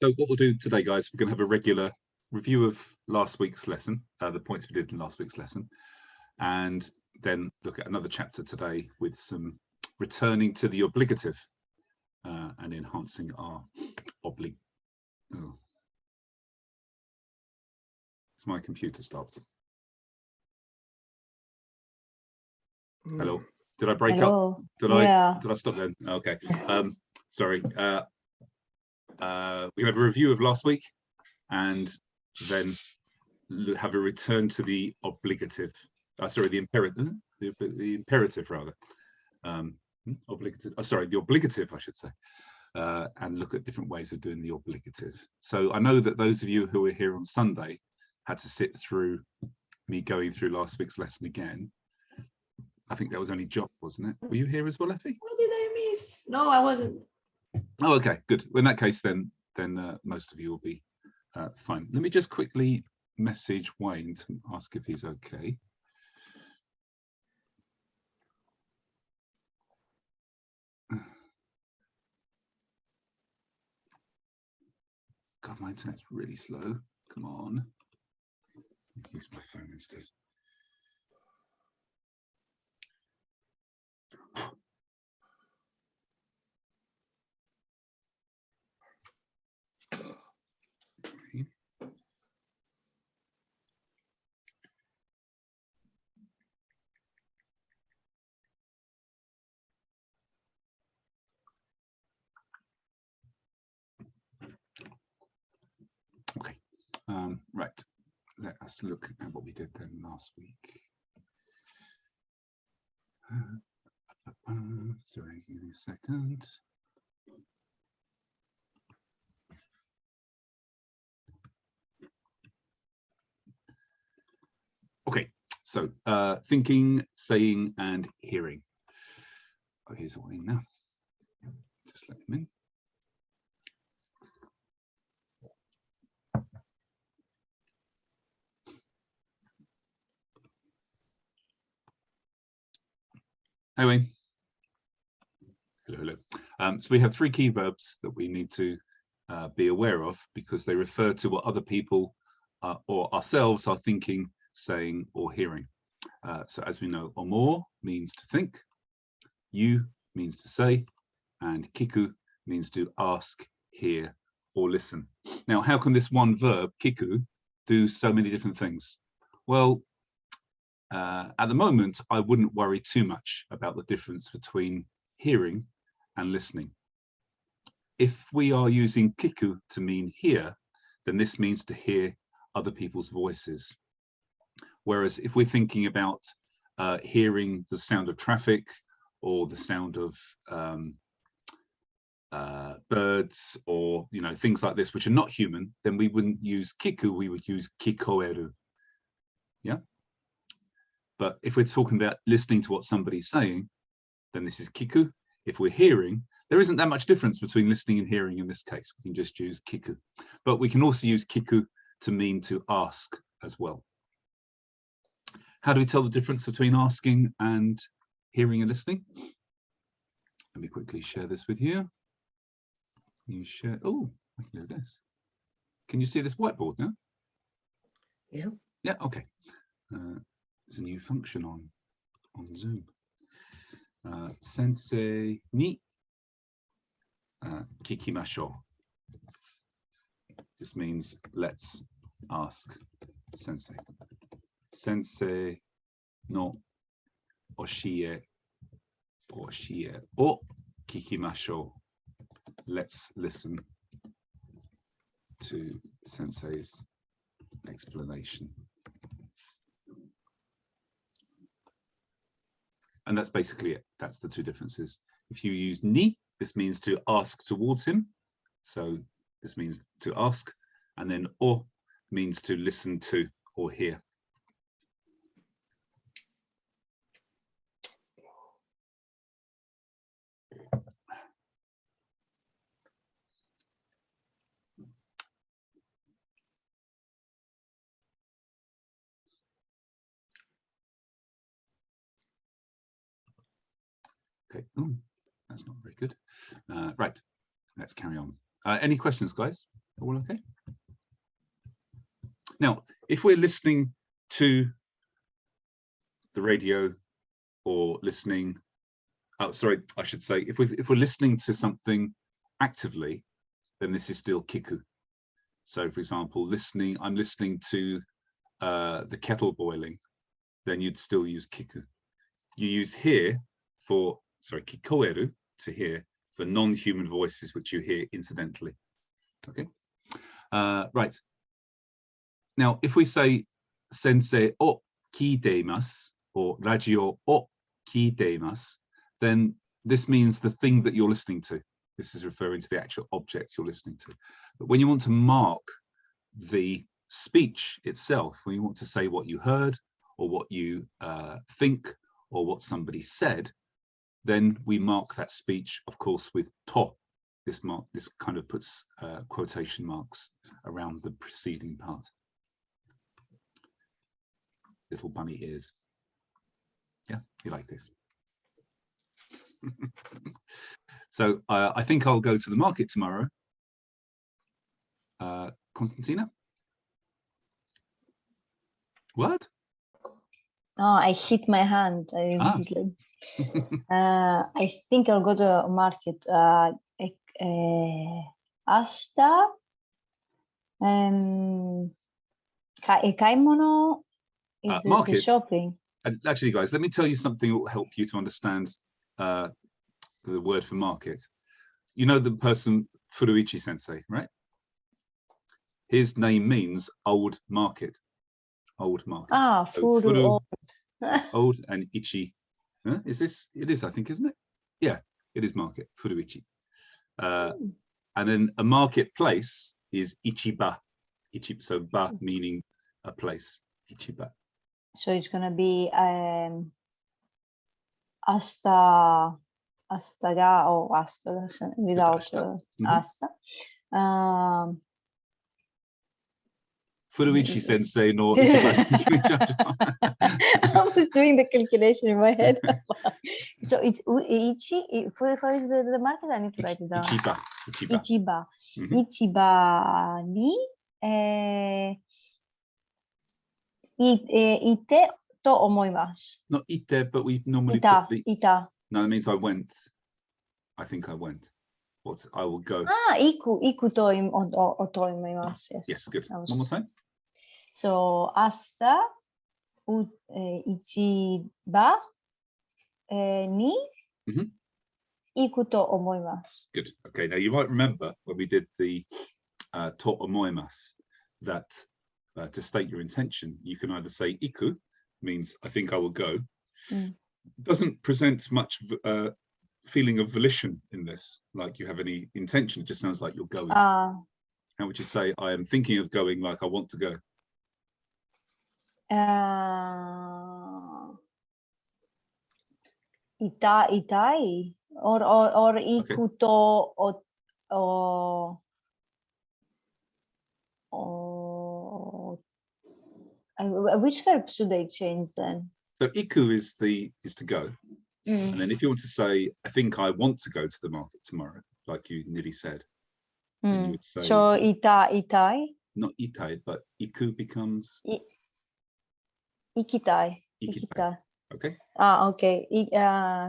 So what we'll do today, guys, we're going to have a regular review of last week's lesson, the points we did in last week's lesson, and then look at another chapter today with some returning to the obligative and enhancing our oblig. Oh. It's my computer stopped. Hello. Did I break up? Did I stop then? Okay. Sorry. We have a review of last week and then have a return to the obligative. Sorry, the imperative. The imperative rather. Obligative. Sorry, the obligative, I should say. And look at different ways of doing the obligative. So I know that those of you who were here on Sunday had to sit through me going through last week's lesson again. I think that was only Job, wasn't it? Were you here as well, Effie? What did I miss? No, I wasn't. Oh, okay, good. In that case, then most of you will be fine. Let me just quickly message Wayne to ask if he's okay. God, my internet's really slow. Come on. Let's use my phone instead. Okay, right. Let us look at what we did then last week. Sorry, give me a second. Okay, so thinking, saying, and hearing. Oh, here's Wayne now. Just let him in. Hi, Wayne. Hello, hello. So we have three key verbs that we need to be aware of because they refer to what other people or ourselves are thinking, saying, or hearing. So as we know, omor means to think, you means to say, and kiku means to ask, hear, or listen. Now, how can this one verb, kiku, do so many different things? Well, at the moment, I wouldn't worry too much about the difference between hearing and listening. If we are using kiku to mean hear, then this means to hear other people's voices. Whereas if we're thinking about hearing the sound of traffic or the sound of birds or things like this, which are not human, then we wouldn't use kiku, we would use kikoeru. Yeah. But if we're talking about listening to what somebody's saying, then this is kiku. If we're hearing, there isn't that much difference between listening and hearing in this case. We can just use kiku. But we can also use kiku to mean to ask as well. How do we tell the difference between asking and hearing and listening? Let me quickly share this with you. You share. Oh, I can do this. Can you see this whiteboard now? Yeah. Yeah. Okay. There's a new function on Zoom. Sensei ni kikimashou. This means let's ask sensei. Sensei no oshie o kikimashou. Let's listen to sensei's explanation. And that's basically it. That's the two differences. If you use ni, this means to ask towards him. So this means to ask. And then o means to listen to or hear. Okay, that's not very good. Right, let's carry on. Any questions, guys? All okay? Now, if we're listening to the radio or listening, oh, sorry, I should say, if we're listening to something actively, then this is still kiku. So, for example, I'm listening to the kettle boiling, then you'd still use kiku. You use hear for, sorry, kikoeru, to hear, for non-human voices which you hear incidentally. Okay, right. Now, if we say sensei o kiiteimasu or radio o kiiteimasu, then this means the thing that you're listening to. This is referring to the actual object you're listening to. But when you want to mark the speech itself, when you want to say what you heard or what you think or what somebody said, then we mark that speech, of course, with to. This kind of puts quotation marks around the preceding part. Little bunny ears. Yeah, you like this. So I think I'll go to the market tomorrow. Constantina? What? No, I hit my hand. I think I'll go to a market. 明日、買い物 is the market. shopping. And actually, guys, let me tell you something that will help you to understand the word for market. You know the person Furuichi sensei, right? His name means old market. Old market. Ah, so furu old. Old and ichi. Huh? Is this? It is, I think, isn't it? Yeah, it is market. Furuichi. And then a marketplace is ichiba. So ba meaning a place. Ichiba. So it's gonna be asta ga or asta without asta. Furuichi sensei no ichiba. I was doing the calculation in my head. So it's ichi. How is the market? I need to write it down. Ichiba. Ichiba. Ichiba ni ite to omoimasu. Not ite, but we normally ita, put the ita. No, it means I went. I think I went. What? I will go. Ah, iku to omoimasu. Yes. Yes, good. One more time. So asta ichiba ni iku to omoimasu. Good. Okay. Now you might remember when we did the to omoimasu that to state your intention, you can either say iku, means I think I will go. Doesn't present much feeling of volition in this, like you have any intention. It just sounds like you're going. How would you say I am thinking of going, like I want to go? Itai or iku to which verb should they change then? So iku is to go. And then if you want to say, I think I want to go to the market tomorrow, like you nearly said, then you would say, so itai? Not itai, but iku becomes ikitai. Okay. Okay.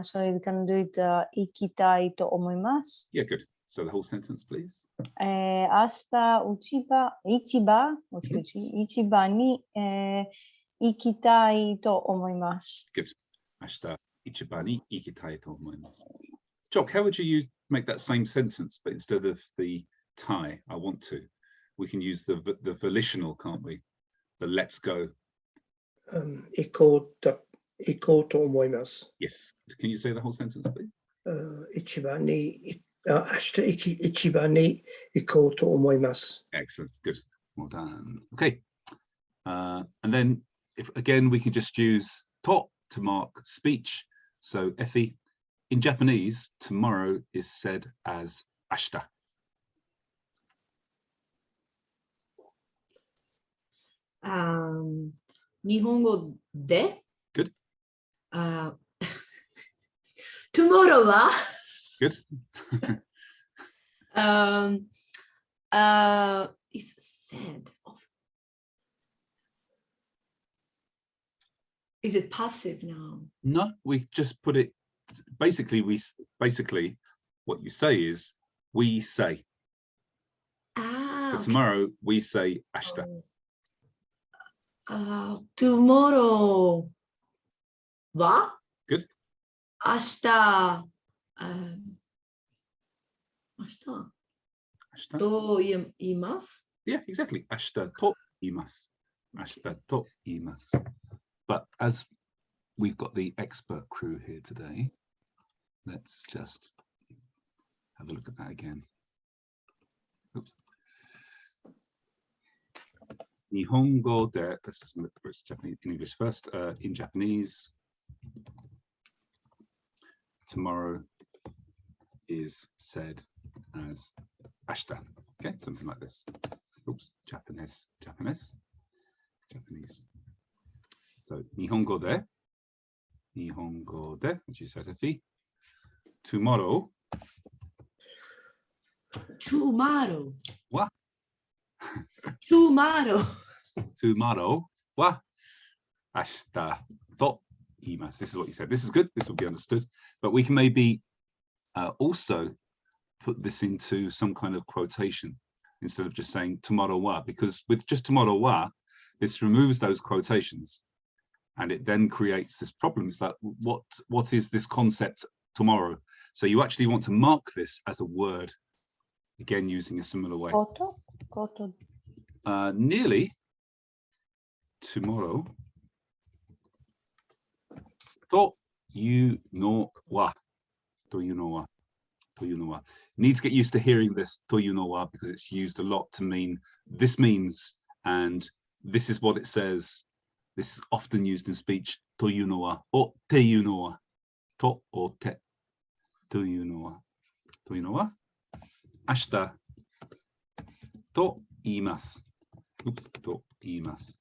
So you can do it ikitai to omoimasu. Yeah, good. So the whole sentence, please. Asta ichiba ni ikitai to omoimasu. Good. Ashita ichiba ni ikitai to omoimasu. Jock, how would you make that same sentence, but instead of the tai, I want to, we can use the volitional, can't we? The let's go. Iko to omoimasu. Yes. Can you say the whole sentence, please? Ichiba ni ashita ichiba ni iko to omoimasu. Excellent. Good. Well done. Okay. And then if again we can just use to mark speech. So Effie, in Japanese, tomorrow is said as ashita. Nihongo de? Good. Tomorrow wa? Good. It's said. Is it passive now? No, we just put it. Basically, what you say is we say. For tomorrow, we say ashita. Tomorrow. Wa? Good. Ashita. Ashita. Ashita. To iimasu. Yeah, exactly. Ashita to iimasu. Ashita to iimasu. But as we've got the expert crew here today, let's just have a look at that again. Oops. Nihongo de, let's just look for Japanese in English first. In Japanese, tomorrow is said as ashita. Okay, something like this. Oops, Japanese. So Nihongo de, as you said, Effie. Tomorrow. What? Tomorrow wa ashita to iimasu. This is what you said. This is good. This will be understood. But we can maybe also put this into some kind of quotation instead of just saying tomorrow wa, because with just tomorrow wa, this removes those quotations, and it then creates this problem. It's like, what is this concept tomorrow? So you actually want to mark this as a word, again using a similar way. Koto. Nearly. Tomorrow. To you know wa. To you know wa. To you know wa. Need to get used to hearing this to you know wa, because it's used a lot to mean this means, and this is what it says. This is often used in speech. To you know wa. O te you know wa. To o te. To you know wa. To you know wa. Ashita. To iimasu. Oops. To iimasu.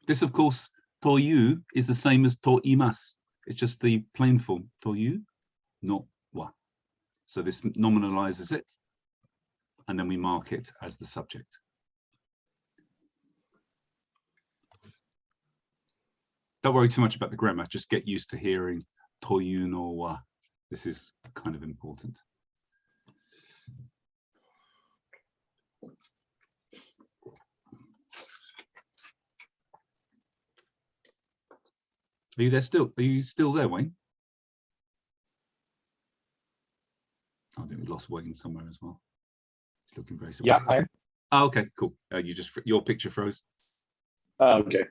This, of course, to you is the same as to iimasu. It's just the plain form. To you no wa. So this nominalizes it, and then we mark it as the subject. Don't worry too much about the grammar. Just get used to hearing to you no wa. This is kind of important. Are you there still? Are you still there, Wayne? I think we lost Wayne somewhere as well. He's looking very surprised. Yeah, I am. Oh, okay, cool. Your picture froze. Okay.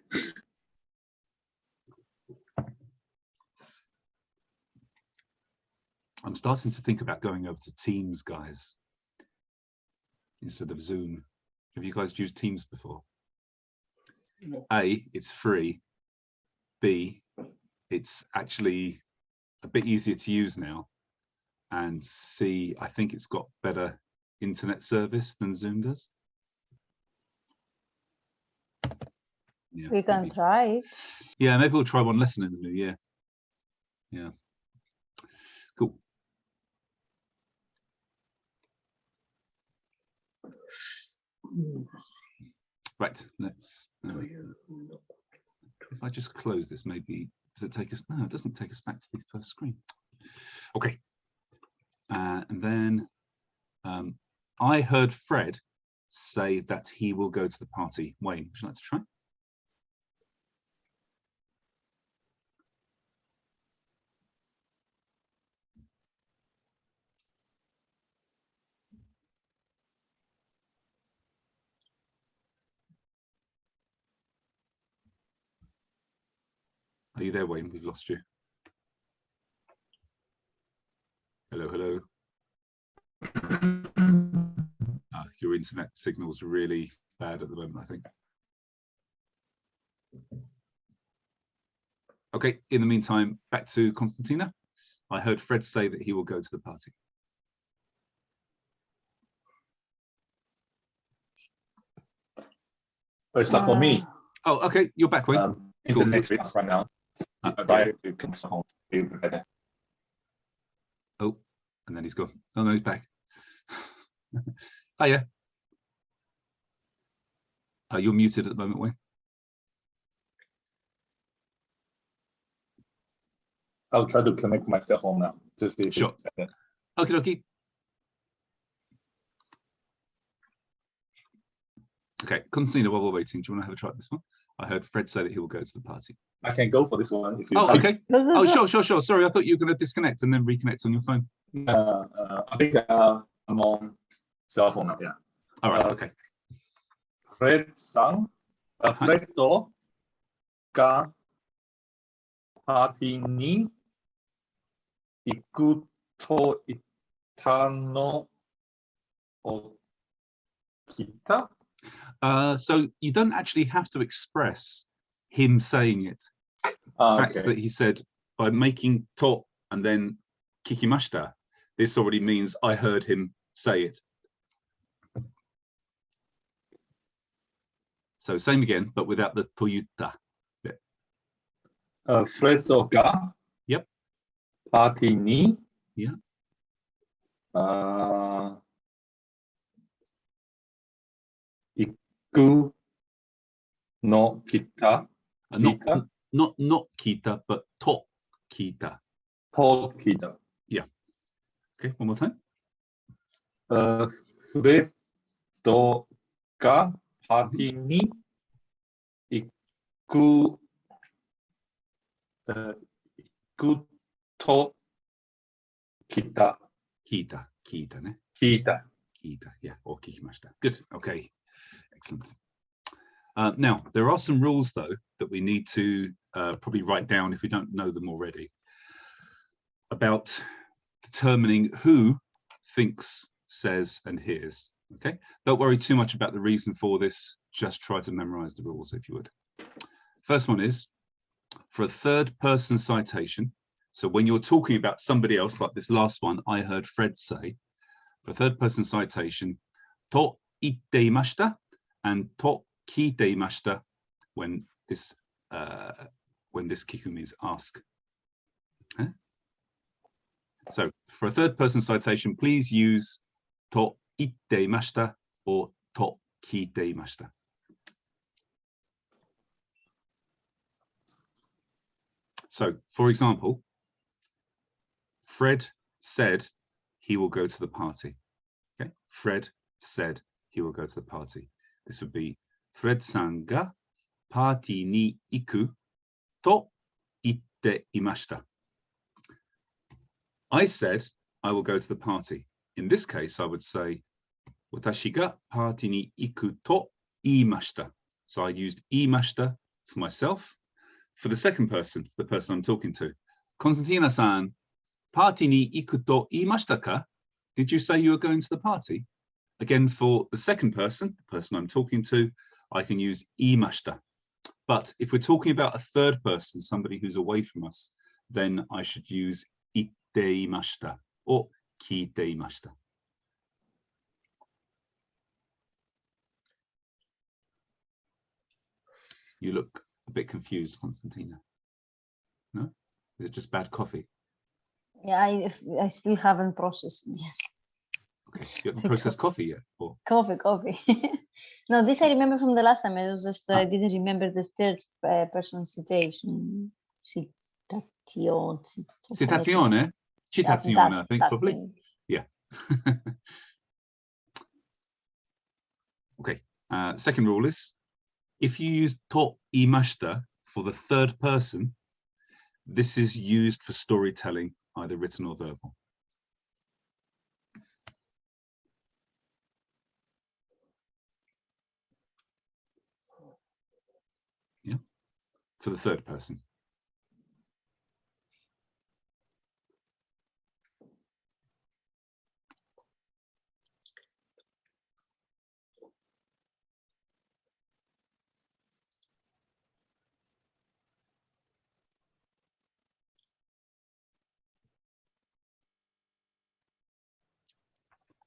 I'm starting to think about going over to Teams, guys, instead of Zoom. Have you guys used Teams before? No. A, it's free. B, it's actually a bit easier to use now. And C, I think it's got better internet service than Zoom does. Yeah, We can maybe. try it. Yeah, maybe we'll try one lesson in the new year. Yeah, cool. Right, let's. If I just close this, maybe does it take us? No, it doesn't take us back to the first screen. Okay, and then I heard Fred say that he will go to the party. Wayne, would you like to try? Are you there, Wayne? We've lost you. Hello, hello. Your internet signal's really bad at the moment, I think. Okay, in the meantime, back to Constantina. I heard Fred say that he will go to the party. Well, it's not for me. Oh, okay, you're back, Wayne. Cool. Internet is right now. I try to come home. It will be better. Oh, and then he's gone. Oh no, he's back. Hiya. You're muted at the moment, Wayne. I'll try to connect my cell phone now to see if Sure. it's Okie dokie. Okay, Constantino, while we're waiting, do you want to have a try at this one? I heard Fred say that he will go to the party. I can go for this one if you Oh, like. okay. Go, go, Oh, go. sure. Sorry, I thought you were going to disconnect and then reconnect on your phone. I think I'm on cell phone now. Yeah. All right, okay. Fred-san, Freddo がパーティーに行くと言ったのを聞いた? So you don't actually have to express him saying it. The fact that he said by making to and then kikimashita, this already means I heard him say it. So same again, but without the toyutta bit. フレッドが Yep. パーティーに Yeah. 行くの聞いた? Not kita, but to kita. と聞いた. Okay, one more time. フレッドがパーティーに行くと聞いた. Kita ne? 聞いた. Kita, yeah, or kikimashita. Good, okay, excellent. Now, there are some rules, though, that we need to probably write down if we don't know them already, about determining who thinks, says, and hears, okay? Don't worry too much about the reason for this, just try to memorize the rules if you would. First one is, for a third-person citation, so when you're talking about somebody else, like this last one, I heard Fred say, for a third-person citation, to itte imashita and to kiite imashita when this kikumi is asked. Huh? So for a third-person citation, please use to itte imashita or to kiite imashita. So, for example, Fred said he will go to the party. Okay, Fred said he will go to the party. This would be Fred-san ga party ni iku to itte imashita. I said I will go to the party. In this case, I would say watashi ga party ni iku to iimashita. So I used iimashita for myself. For the second person, the person I'm talking to, Konstantina-san, party ni iku to iimashita ka? Did you say you were going to the party? Again, for the second person, the person I'm talking to, I can use iimashita. But if we're talking about a third person, somebody who's away from us, then I should use itte imashita or kiite imashita. You look a bit confused, Constantina. No? Is it just bad coffee? Yeah, I still haven't processed. Okay, you haven't processed coffee yet? Or? Coffee. No, this I remember from the last time. I was just I Ah. didn't remember the third person citation. Citation. Citazione? Citazione, I think, probably. thing. Yeah. Okay. Second rule is, if you use to imashita for the third person, this is used for storytelling, either written or verbal. Yeah, for the third person.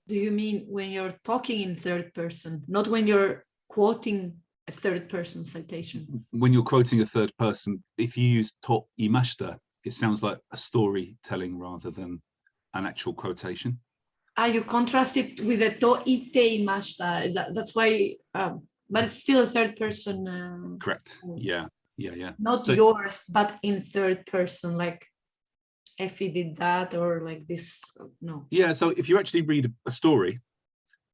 Do you mean when you're talking in third person, not when you're quoting a third person citation? When you're quoting a third person, if you use to imashita, it sounds like a storytelling rather than an actual quotation. You contrast it with the to ite imashita. That's why, but it's still a third person. Correct. Yeah. Not So- yours, but in third person, like Effie did that, or like this. No. Yeah. So if you actually read a story,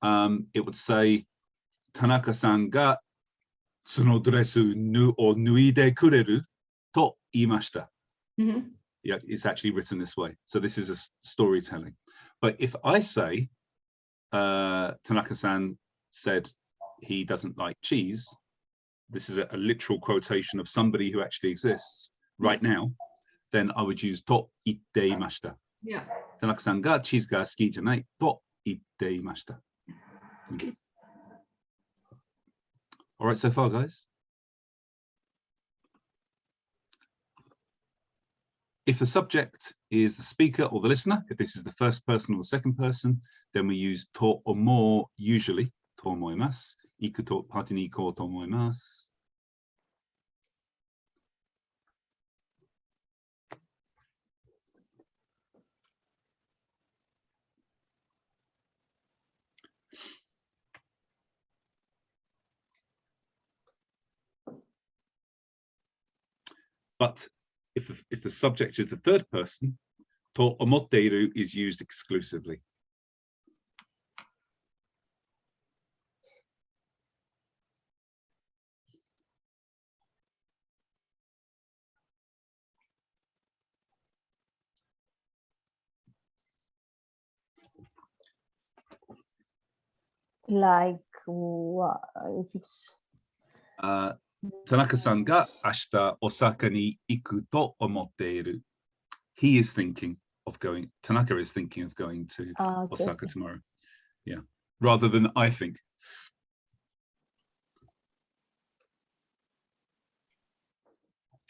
it would say Tanaka-san ga tsuno dresu nuide kureru to iimashita. Mhm. Yeah, it's actually written this way. So this is a storytelling. But if I say Tanaka-san said he doesn't like cheese, this is a literal quotation of somebody who actually exists right now, then I would use to itte imashita. Yeah. Tanaka-san ga cheese ga suki janai to itte imashita. Okay. All right so far, guys? If the subject is the speaker or the listener, if this is the first person or the second person, then we use to omo usually, to omoimasu. Iku to party ni ikou to omoimasu. But if the subject is the third person, to omotteru is used exclusively. Like what if it's Tanaka-san ga ashita Osaka ni iku to omotteru. He is thinking of going, Tanaka is thinking of going to okay, Osaka okay. tomorrow. Yeah, rather than I think.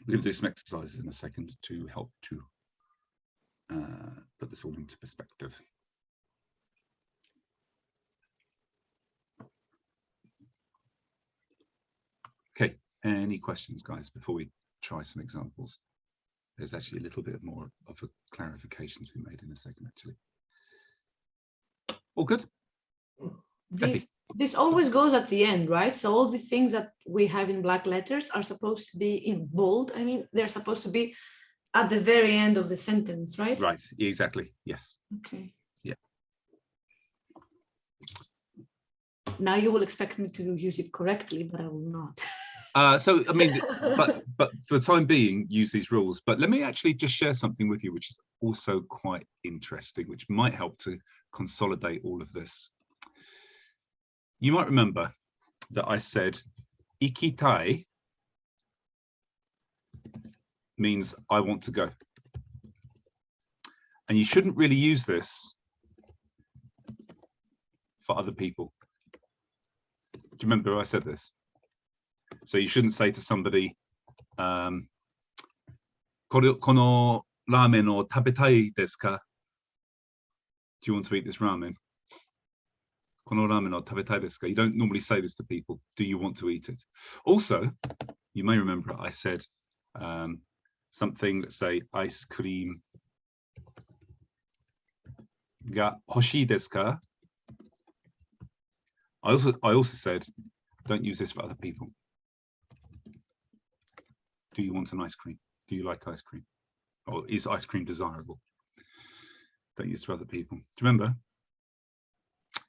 We're going to do some exercises in a second to help to put this all into perspective. Okay, any questions, guys, before we try some examples? There's actually a little bit more of a clarification to be made in a second, actually. All good? This always goes at the end, right? So all the things that we have in black letters are supposed to be in bold. I mean, they're supposed to be at the very end of the sentence, right? Right, exactly, yes. Okay. Yeah. Now you will expect me to use it correctly, but I will not. So, I mean, but for the time being, use these rules. But let me actually just share something with you, which is also quite interesting, which might help to consolidate all of this. You might remember that I said ikitai means I want to go. And you shouldn't really use this for other people. Do you remember I said this? So you shouldn't say to somebody, kono ramen o tabetai desu ka? Do you want to eat this ramen? Kono ramen o tabetai desu ka? You don't normally say this to people. Do you want to eat it? Also, you may remember I said something, let's say ice cream ga hoshii desu ka? I also said, don't use this for other people. Do you want an ice cream? Do you like ice cream? Or is ice cream desirable? Don't use it for other people. Do you remember?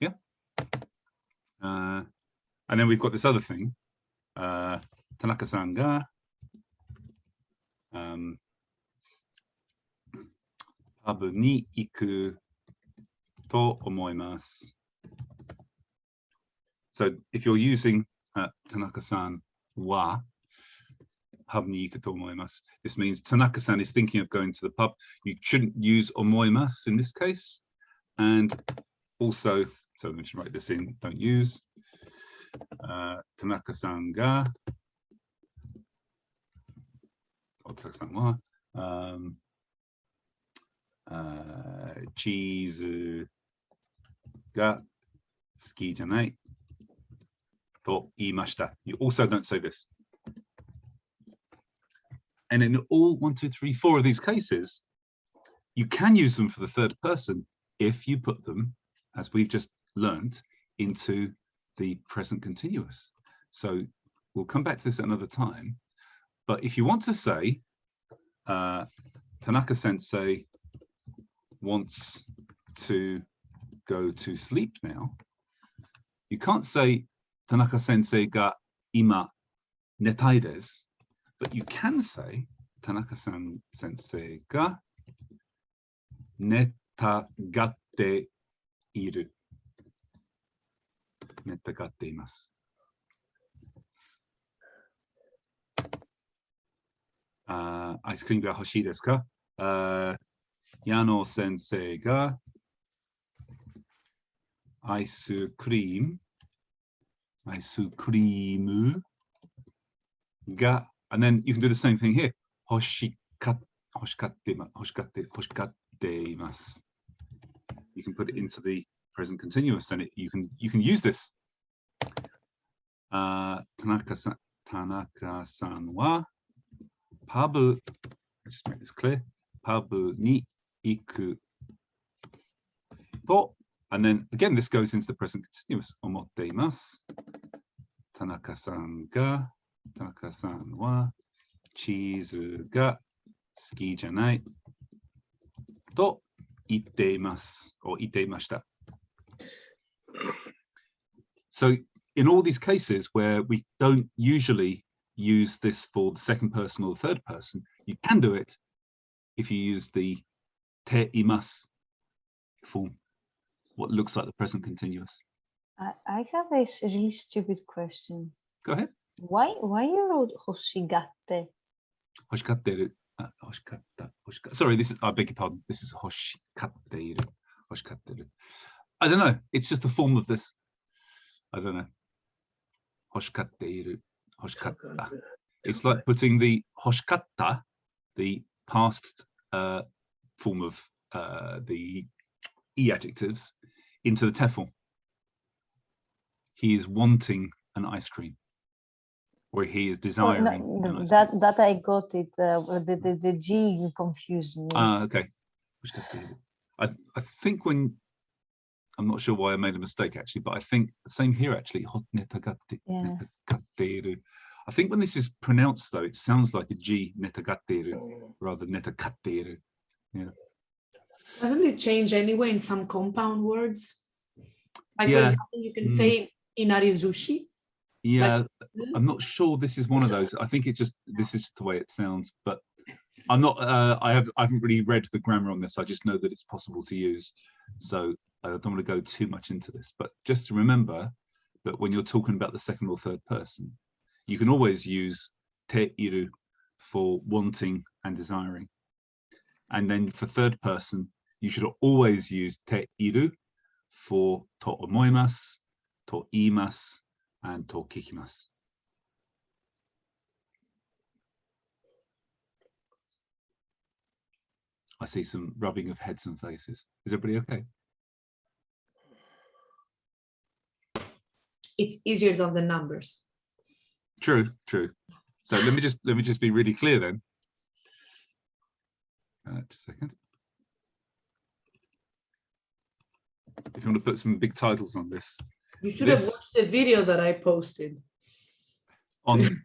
Yeah. And then we've got this other thing. Tanaka-san ga pabu ni iku to omoimasu. So if you're using Tanaka-san wa, pub ni iku to omoimasu, this means Tanaka-san is thinking of going to the pub. You shouldn't use omoimasu in this case. And also, so let me just write this in, don't use. Tanaka-san ga, or Tanaka-san wa, cheese ga suki janai to iimashita. You also don't say this. And in all 1, 2, 3, 4 of these cases, you can use them for the third person if you put them as we've just learned, into the present continuous. So we'll come back to this at another time. But if you want to say, Tanaka sensei wants to go to sleep now, you can't say Tanaka sensei ga ima netai desu, but you can say Tanaka sensei ga netagatte iru. Netagatte imasu. Ice cream ga hoshii desu ka? Yano sensei ga ice cream ga, and then you can do the same thing here. Hoshikatte imasu. You can put it into the present continuous, and you can use this. Tanaka-san wa pabu. Let's just make this clear. Pabu ni iku to, and then again this goes into the present continuous. Omotte imasu. Tanaka-san wa cheese ga suki janai to itte imasu or itte imashita. So in all these cases where we don't usually use this for the second person or the third person, you can do it if you use the te imasu form, what looks like the present continuous. I have a really stupid question. Go ahead. Why you wrote hoshigatte? Hoshikatteru. Sorry, this is, I beg your pardon. This is hoshikatteru. Hoshikatteru. I don't know. It's just a form of this. I don't know. Hoshikatteru. Hoshikatta. It's like putting the hoshikatta, the past form of the e adjectives, into the te form. He is wanting an ice cream, or he is desiring. No, that I got it. The G confused me. Okay. I think when, I'm not sure why I made a mistake actually, but I think the same here actually. Yeah. I think when this is pronounced though, it sounds like a G, netagatteru, rather than netakatteru. Yeah. Doesn't it change anyway in some compound words? Like for Yeah. example, you can say inarizushi. Yeah, Like, I'm not sure this is one of those. I think this is just the way it sounds, but I'm not, I haven't really read the grammar on this. I just know that it's possible to use. So I don't want to go too much into this, but just to remember that when you're talking about the second or third person, you can always use te iru for wanting and desiring. And then for third person, you should always use te iru for to omoimasu, to iimasu, and to kikimasu. I see some rubbing of heads and faces. Is everybody okay? it's easier than the numbers. True, true. So let me just be really clear then. Just a second. If you want to put some big titles on this. You should have watched the video that I posted On in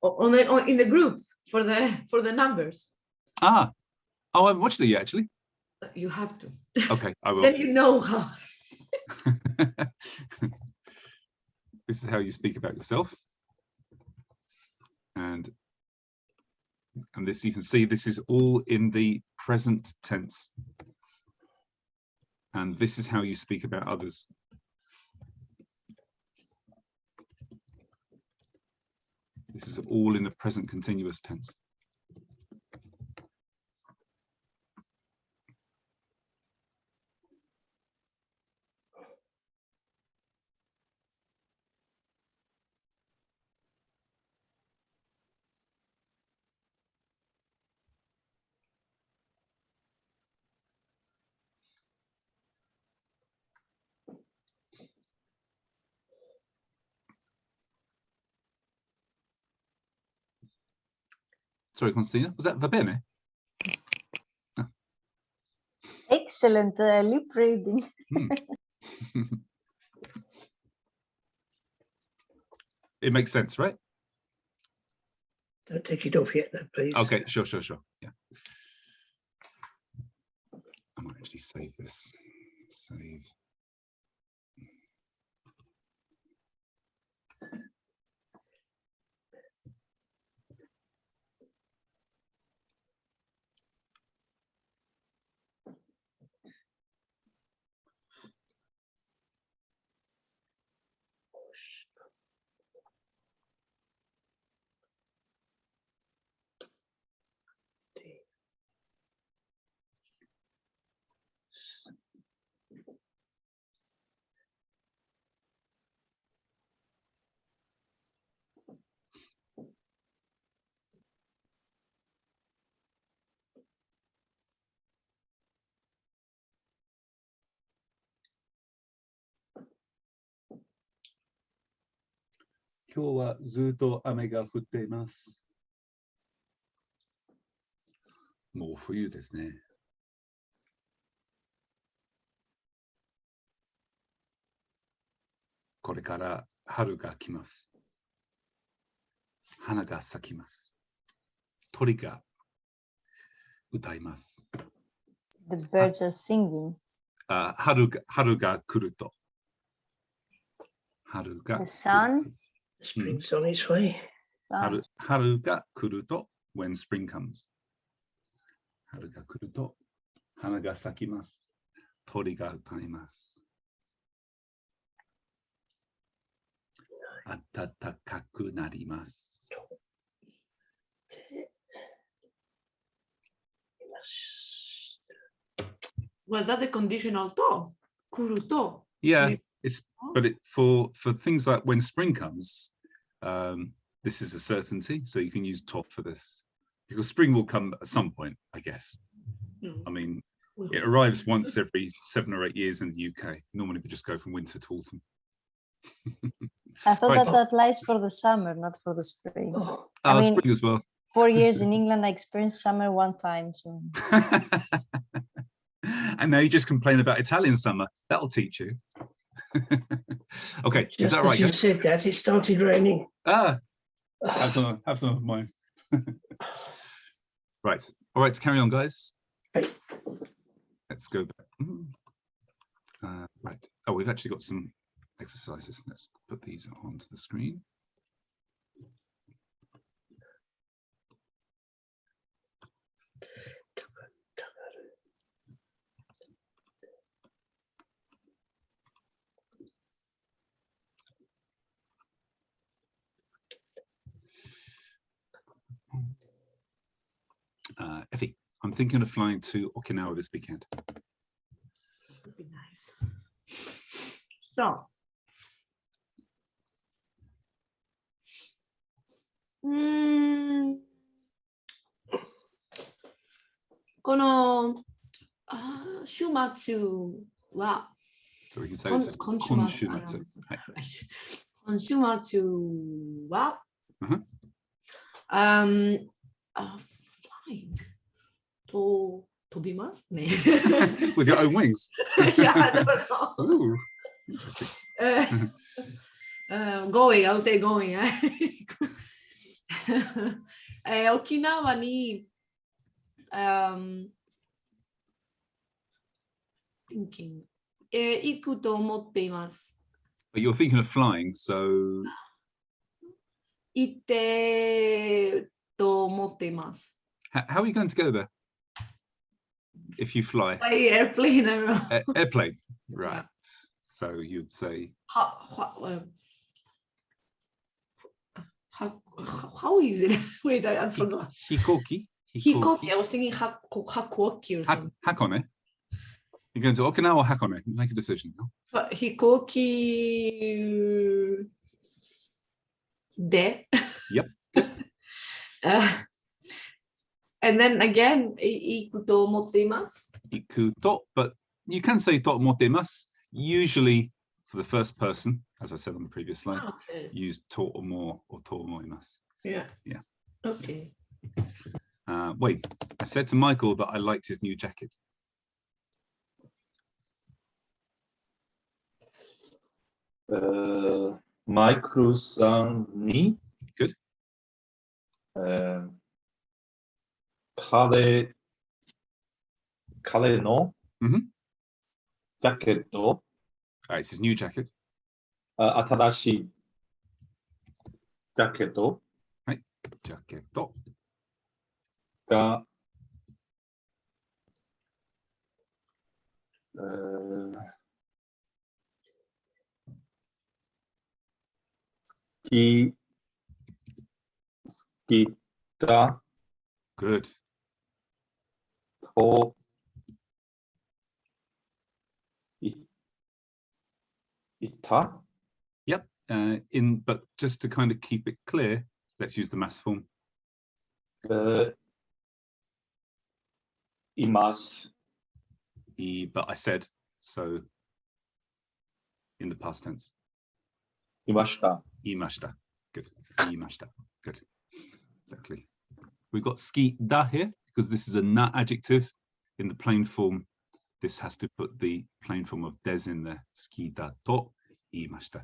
the group for the numbers. oh, I haven't watched it yet actually. You have to. Okay, I will. Then you know how. This is how you speak about yourself. And this, you can see this is all in the present tense. And this is how you speak about others. This is all in the present continuous tense. Sorry, Constantina, was that va bene? Excellent. Excellent lip reading. It makes sense, right? Don't take it off yet, though, please. Okay, sure. Yeah. I might actually save this. Save. Kyou wa zuto ame ga futte imasu. もう冬ですね。これから春が来ます。花が咲きます。鳥が歌います。The birds are singing. 春が来ると。春が The sun. Spring's on its way. 春が来ると。When spring comes. 春が来ると。花が咲きます。鳥が歌います。暖かくなります。Was that the conditional to? Kuruto. Yeah, for things like when spring comes, this is a certainty. So you can use top for this because spring will come at some point, I guess. I mean, it arrives once every 7 or 8 years in the UK. Normally we just go from winter to autumn. I thought Right. that applies for the summer, not for the spring. Oh, I mean, spring as well. 4 years in England, I experienced summer one time. So And now you just complain about Italian summer. That'll teach you. Okay, is just that as right, you guys? said that, it started raining. Have some of mine. Right. All right, to carry on, guys. Hey. Let's go back. Right. Oh, we've actually got some exercises. Let's put these onto the screen. Effie, I'm thinking of flying to Okinawa this weekend. Would be nice. So. この週末は So we can say this is 今週末 Konshumatsu. はい。今週末は flying 飛びますね。With your own wings. Yeah, I don't know. Ooh, interesting. Going, I would say going. 沖縄にthinking 行くと思っています。But you're thinking of flying, so 行ってと思っています。how are you going to go there? If you fly? By airplane, I don't know. Airplane, right. So you'd say... How is it? Wait, I forgot. Hikoki? Hikoki. I was thinking Hakoki or something. Hakone? You're going to Okinawa or Hakone? Make a decision. But Hikoki de. Yep. And then again, iku to omotte imasu. Iku to, but you can say to omottemasu. Usually for the first person, as I said on the previous slide, use to omo or to omoimasu. Yeah. Yeah. Okay. Wait, I said to Michael that I liked his new jacket. マイクロさんに Good. 彼の Mhm. ジャケット、 It's his new jacket. 新しいジャケット Jacket. が、き、きた Good. と、いた Yep. But just to kind of keep it clear, let's use the mass form. います。 But I said so in the past tense. いました。 Imashita. Good. Imashita. Good. Exactly. We've got ski da here because this is a na adjective in the plain form. This has to put the plain form of des in there. Ski da to imashita.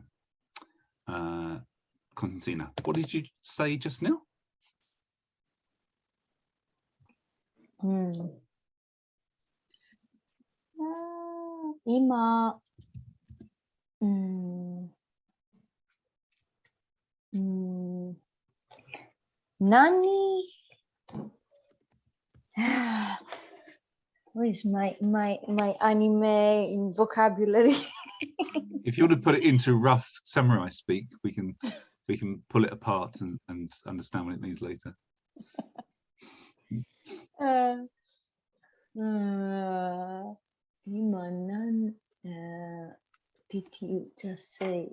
Constantina, what did you say just now? 今、何 What is my anime in vocabulary? If you want to put it into rough samurai speak, we can pull it apart and understand what it means later. Did you just say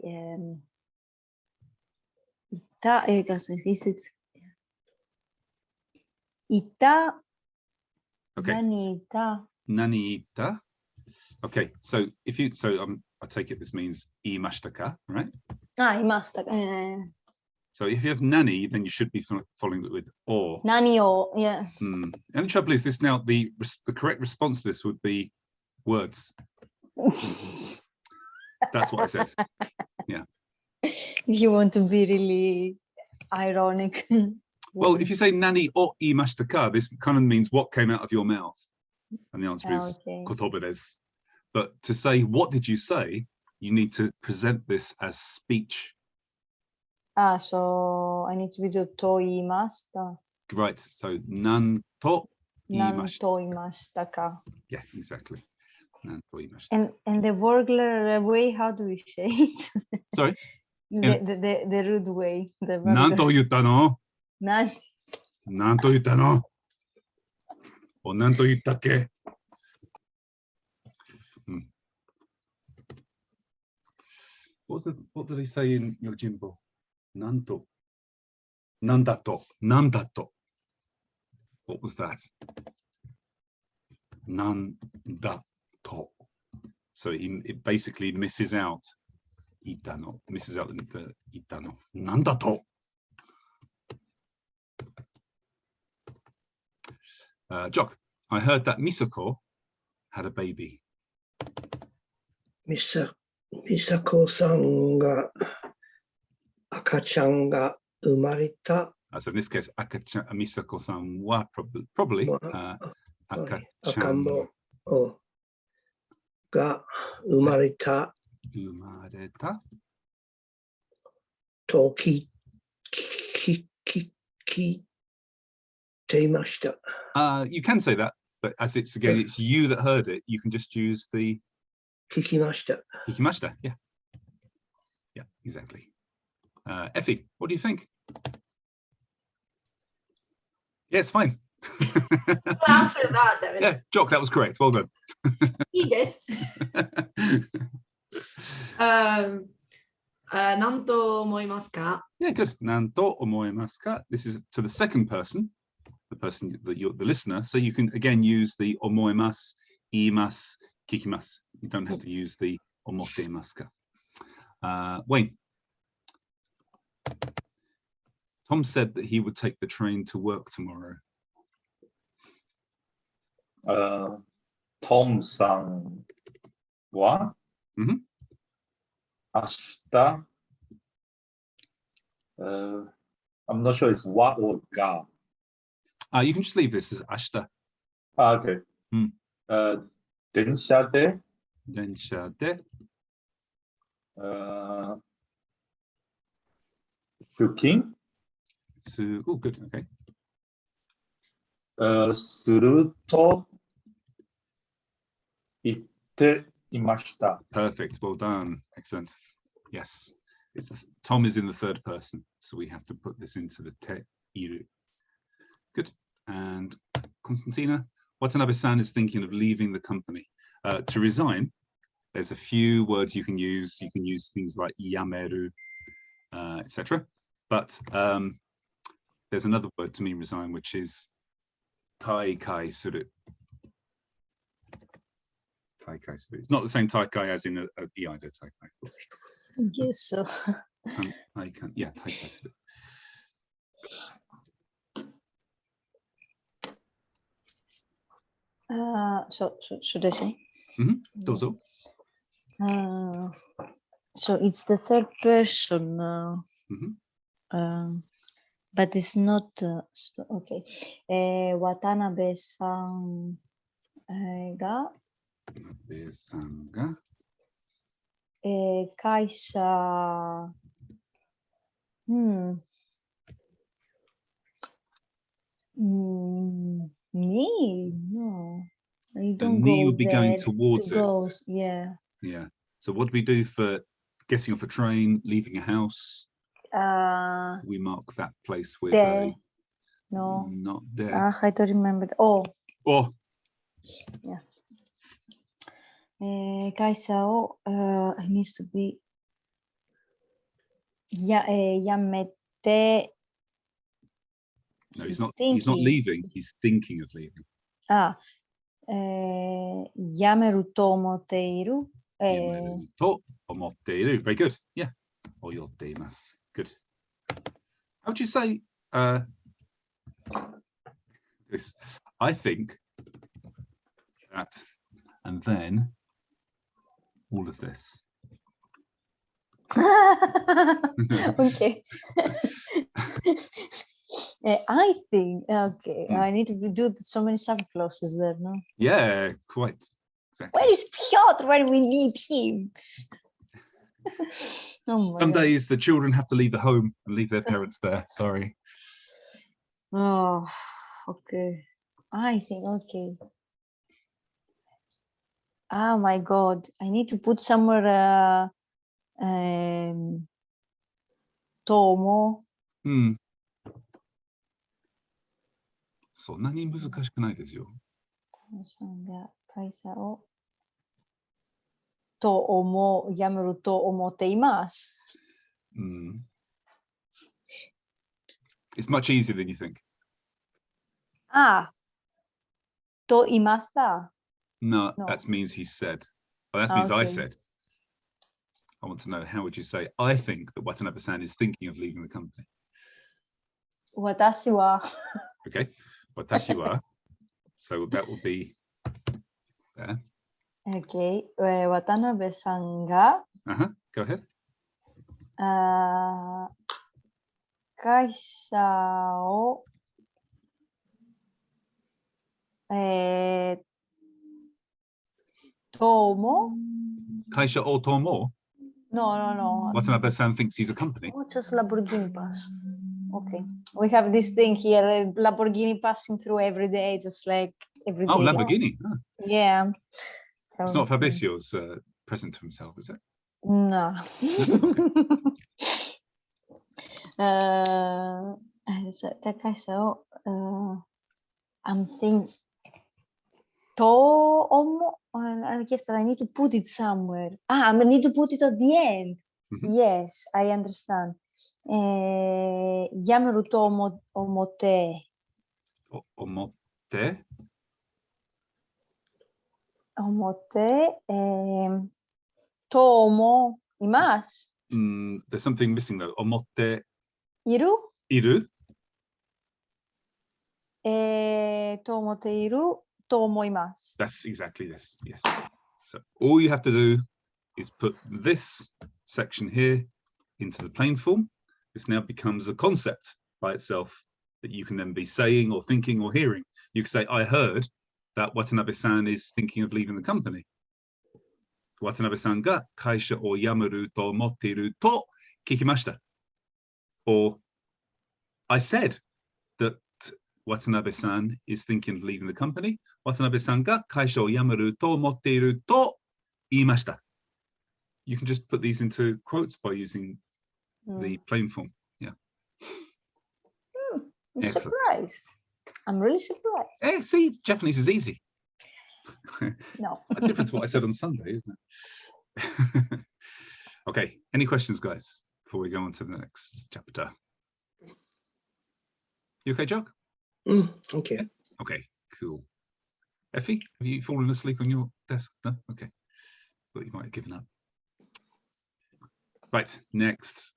ita? Is it ita? Okay. Nani ita? Nanita. Okay, so I take it this means imashita ka, right? Imasta. So if you have nani, then you should be following it with or. Nani o, yeah. And the trouble is this now, the correct response to this would be words. That's what I said. If you want to be really ironic. Well, if you say nani o imashita ka, this kind of means what came out of your mouth. And the answer is Okay. kotoba desu. But to say what did you say, you need to present this as speech. So I need to do to imasta. Right, so nan to Nan imashita. to imasta ka. Yeah, exactly. Nan to imashita. And the burglar way, how do we say it? Sorry? The rude way. The Nan to burglar. yutta no? Nan. Nan to yutta no? Or nan to yutta ke? What does he say in your Jimbo? Nanto. Nandato. Nandato. What was that? Nandato. So it basically misses out itano. Misses out the itano. Nandato. Jock, I heard that Misako had a baby. ミサコさんが赤ちゃんが生まれた。 So in this case, Misako-san wa probably 赤 Aka-chan ん坊が生まれた umareta. と聞いていました。You can say that, but as it's again, it's you that heard it. You can just use the 聞きました。 hikimashita. Yeah, yeah, exactly. Effie, what do you think? Yeah, it's fine. I'll answer that, David. Yeah, Jock, that was correct. Well done. Edith. なんと思いますか? Yeah, good. Nanto omoimasu ka? This is to the second person, the person that you're the listener. So you can again use the omoimasu, iimasu, kikimasu. You don't have to use the omotemasu ka. Wayne. Tom said that he would take the train to work tomorrow. トムさんは、ashita. I'm not sure it's wa or ga. You can just leave this as ashita. Okay. Hmm. 電車で、電車で、出勤、oh, good. Okay. すると言っていました。 Perfect. Well done. Excellent. Yes. Tom is in the third person, so we have to put this into the te iru. Good. And Constantina, Watanabe-san is thinking of leaving the company. To resign, there's a few words you can use. You can use things like yameru, etc. But there's another word to mean resign, which is taikai suru. Taikai suru. It's not the same taikai as in a iaido taikai, of course. I guess so. Yeah, taikai suru. So should I say? Dozo. So it's the third person, but it's not okay. Watanabe-san ga さんが会社 me? No, I don't me go would be going there towards to go. it. Yeah. Yeah. So what do we do for getting off a train, leaving a house? We mark that place with There. a No. not there. I don't remember. Oh. Oh, Yeah. 会社を it needs to be やめて no, He's he's not thinking. leaving. He's thinking of leaving. やめると思っている と思っている. Very good. Yeah. をよっています. Good. How would you say this? I think that, and then all of this. Okay. I think, okay, I need to do so many subclauses there, no? Yeah, quite. Exactly. Where is Piotr when we need him? Oh my Some God. days the children have to leave the home and leave their parents there. Sorry. Oh, okay. I think, okay. Oh my God. I need to put somewhere Tomo. そんなに難しくないですよ。さんが会社をやめると思っています。It's much easier than you think. と言いました。No, No. that means he said. Well, that means I Okay. said. I want to know, how would you say, I think that Watanabe-san is thinking of leaving the company. 私は Okay. Watashi wa. So that will be there. Okay. 渡辺さんが Go ahead. 会社をTomo? 会社をtomo. No. Watanabe-san thinks he's a company. Oh, just Lamborghini pass. Okay. We have this thing here, Lamborghini passing through every day, just like every day. Oh, Lamborghini. Ah, Yeah. it's not Fabrizio's present to himself, is it? No. I'm thinking I guess, but I need to put it somewhere. I need to put it at the end. Yes, I understand. Yameru to omote. Omote. Omote. Tomo imasu. There's something missing though. Omote. Iru? Iru. Tomote iru. That's exactly this. Yes. So all you have to do is put this section here into the plain form, this now becomes a concept by itself that you can then be saying or thinking or hearing. You can say, I heard that Watanabe-san is thinking of leaving the company. Watanabe-san ga kaisha o yamaru to omotteru to kikimashita. Or I said that Watanabe-san is thinking of leaving the company. Watanabe-san ga kaisha o yamaru to omotteru to iimashita. You can just put these into quotes by using the plain form. Yeah. I'm Excellent. surprised. I'm really surprised. Hey, see, Japanese is easy. No. Quite different to what I said on Sunday, isn't it? Okay, any questions, guys, before we go on to the next chapter? You okay, Jock? Okay. Okay, cool. Effie, have you fallen asleep on your desk? No? Okay. Thought you might have given up. Right, next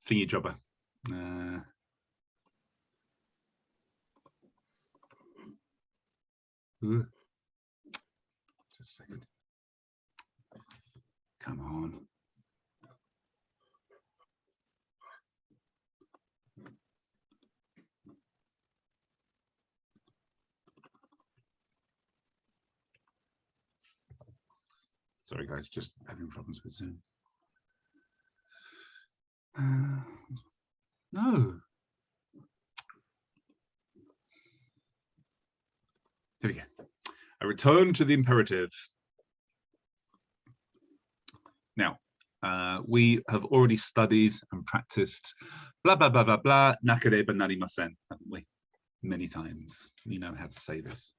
thingy jobber. Just a second. Come on. Sorry, guys, just having problems with Zoom. No. Here we go. A return to the imperative. Now, we have already studied and practiced blah, blah, blah, blah, blah, nakareba narimasen, haven't we? Many times. You know how to say this.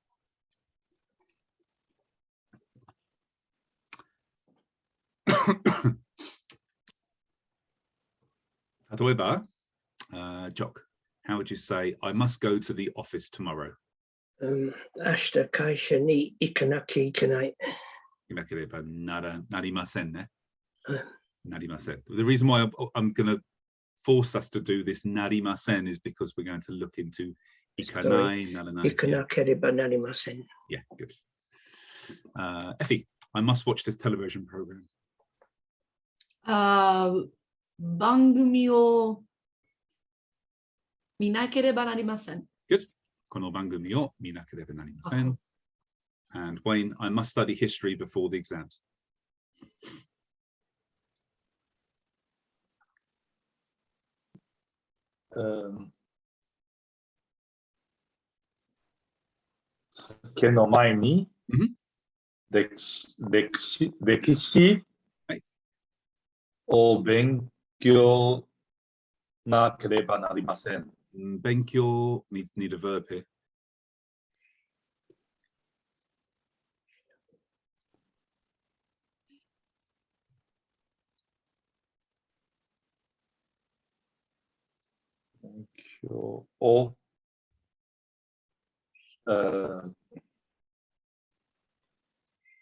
Tatoeba, Jock, how would you say, I must go to the office tomorrow? Ashita kaisha ni ikanaki ikanai. Nakareba narimasen, ne? Narimasen. The reason why I'm going to force us to do this narimasen is because we're going to look into ikanai, naranai. Ikanakereba narimasen. Yeah, good. Effie, I must watch this television program. 番組を見なければなりません。 Good. この番組を見なければなりません. And Wayne, I must study history before the exams. Ke no mae ni Mhm. 歴史 はい。を勉強なければなりません。 Benkyo need a verb here.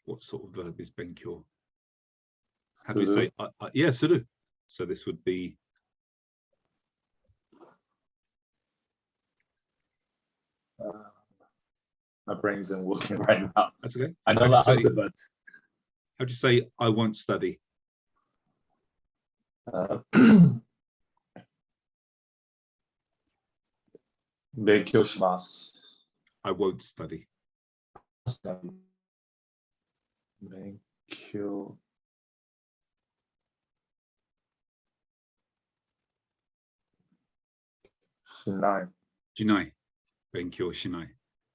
What sort of verb is benkyo? How do we say? Yeah, suru. So this would be. My brain isn't working right now. That's okay. I know How'd the you say- answer, but How do you say I won't study? 勉強します。 I won't study. 勉強しない。 Jinai. Benkyo shinai.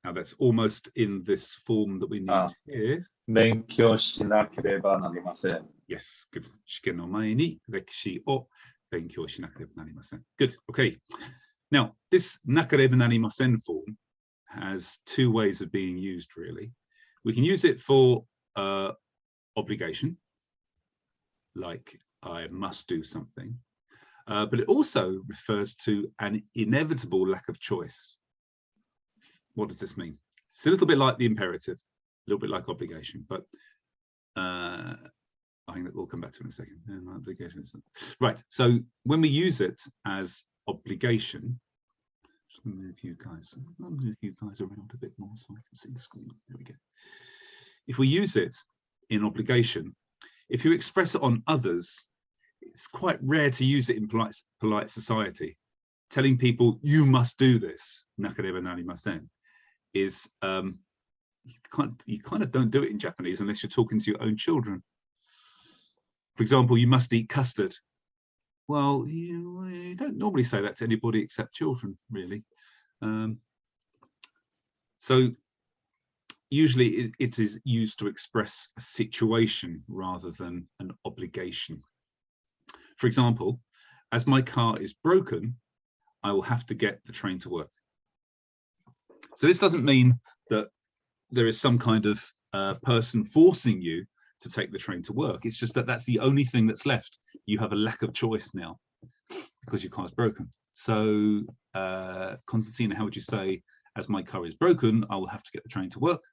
Now that's almost in this form that we need here. 勉強しなければなりません。 Yes, good. Shiken no mae ni rekishi o benkyou shinakereba narimasen. Good. Okay. Now, this nakareba narimasen form has two ways of being used, really. We can use it for obligation, like I must do something, but it also refers to an inevitable lack of choice. What does this mean? It's a little bit like the imperative, a little bit like obligation, but I think that we'll come back to in a second. Obligation. Right. So when we use it as obligation, just move you guys around a bit more so I can see the screen. There we go. If we use it in obligation, if you express it on others, it's quite rare to use it in polite society. Telling people you must do this, nakareba narimasen, is you kind of don't do it in Japanese unless you're talking to your own children. For example, you must eat custard. Well, you don't normally say that to anybody except children, really. So usually it is used to express a situation rather than an obligation. For example, as my car is broken, I will have to get the train to work. So this doesn't mean that there is some kind of person forcing you to take the train to work. It's just that that's the only thing that's left. You have a lack of choice now because your car's broken. So Constantina, how would you say, as my car is broken, I will have to get the train to work?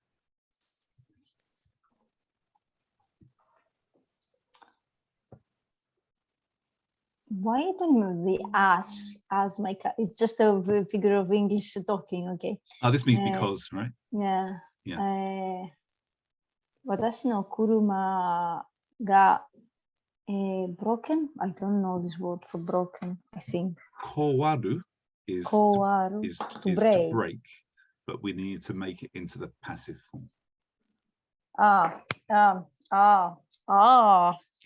Why don't you the as my car? It's just a figure of English talking, okay? This means because, right? Yeah. Yeah. 私の車が、broken. I don't know this word for broken. I think. Kowaru is Kowaru is to to break. break, but we need to make it into the passive form.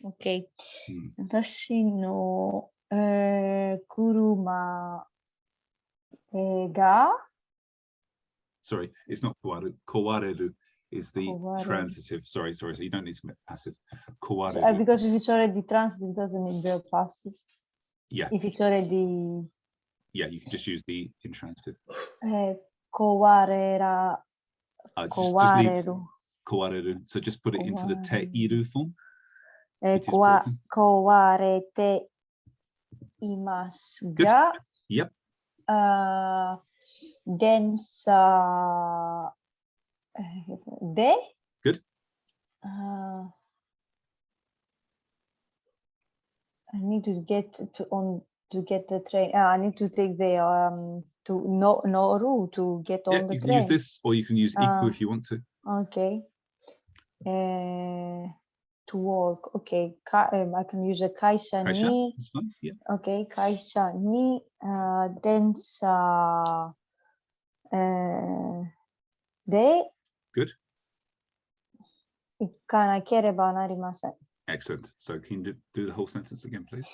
Okay. 私の、車、が Sorry, it's not kowaru. Kowareru is the Kowareru. transitive. Sorry. So you don't need to make passive. Kowareru. So, because if it's already transitive, it doesn't mean verb passive. Yeah. If it's already Yeah, you can just use the intransitive. kowarera, Just leave kowareru. kowareru. So just put it into the te iru form. 壊 It is broken. れていますが、 Yep. 電車で、 Good. I need to get to get the train. I need to take the to Noru to get Yeah, on the you can train. use this, or you can use iku if you want to. Okay. To work. Okay. I can use a 会社 Kaisha, に that's fine. Yeah. Okay, 会社に電車で Good. 行かなければなりません。 Excellent. So can you do the whole sentence again, please?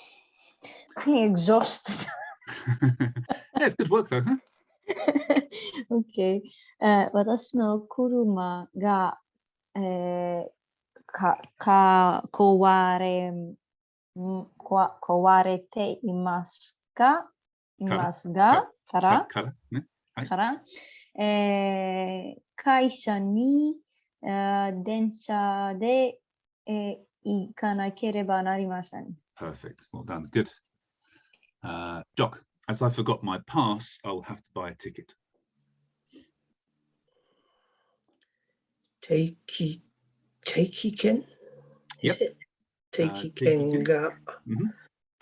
I'm exhausted. Yeah, it's good work though, huh? Okay. 私の車が、壊れていますが、Kara, ne? から、会社に電車で行かなければなりません。 Perfect. Well done. Good. Doc, as I forgot my pass, I'll have to buy a ticket. 定期券 Yep. 定期券が Mhm.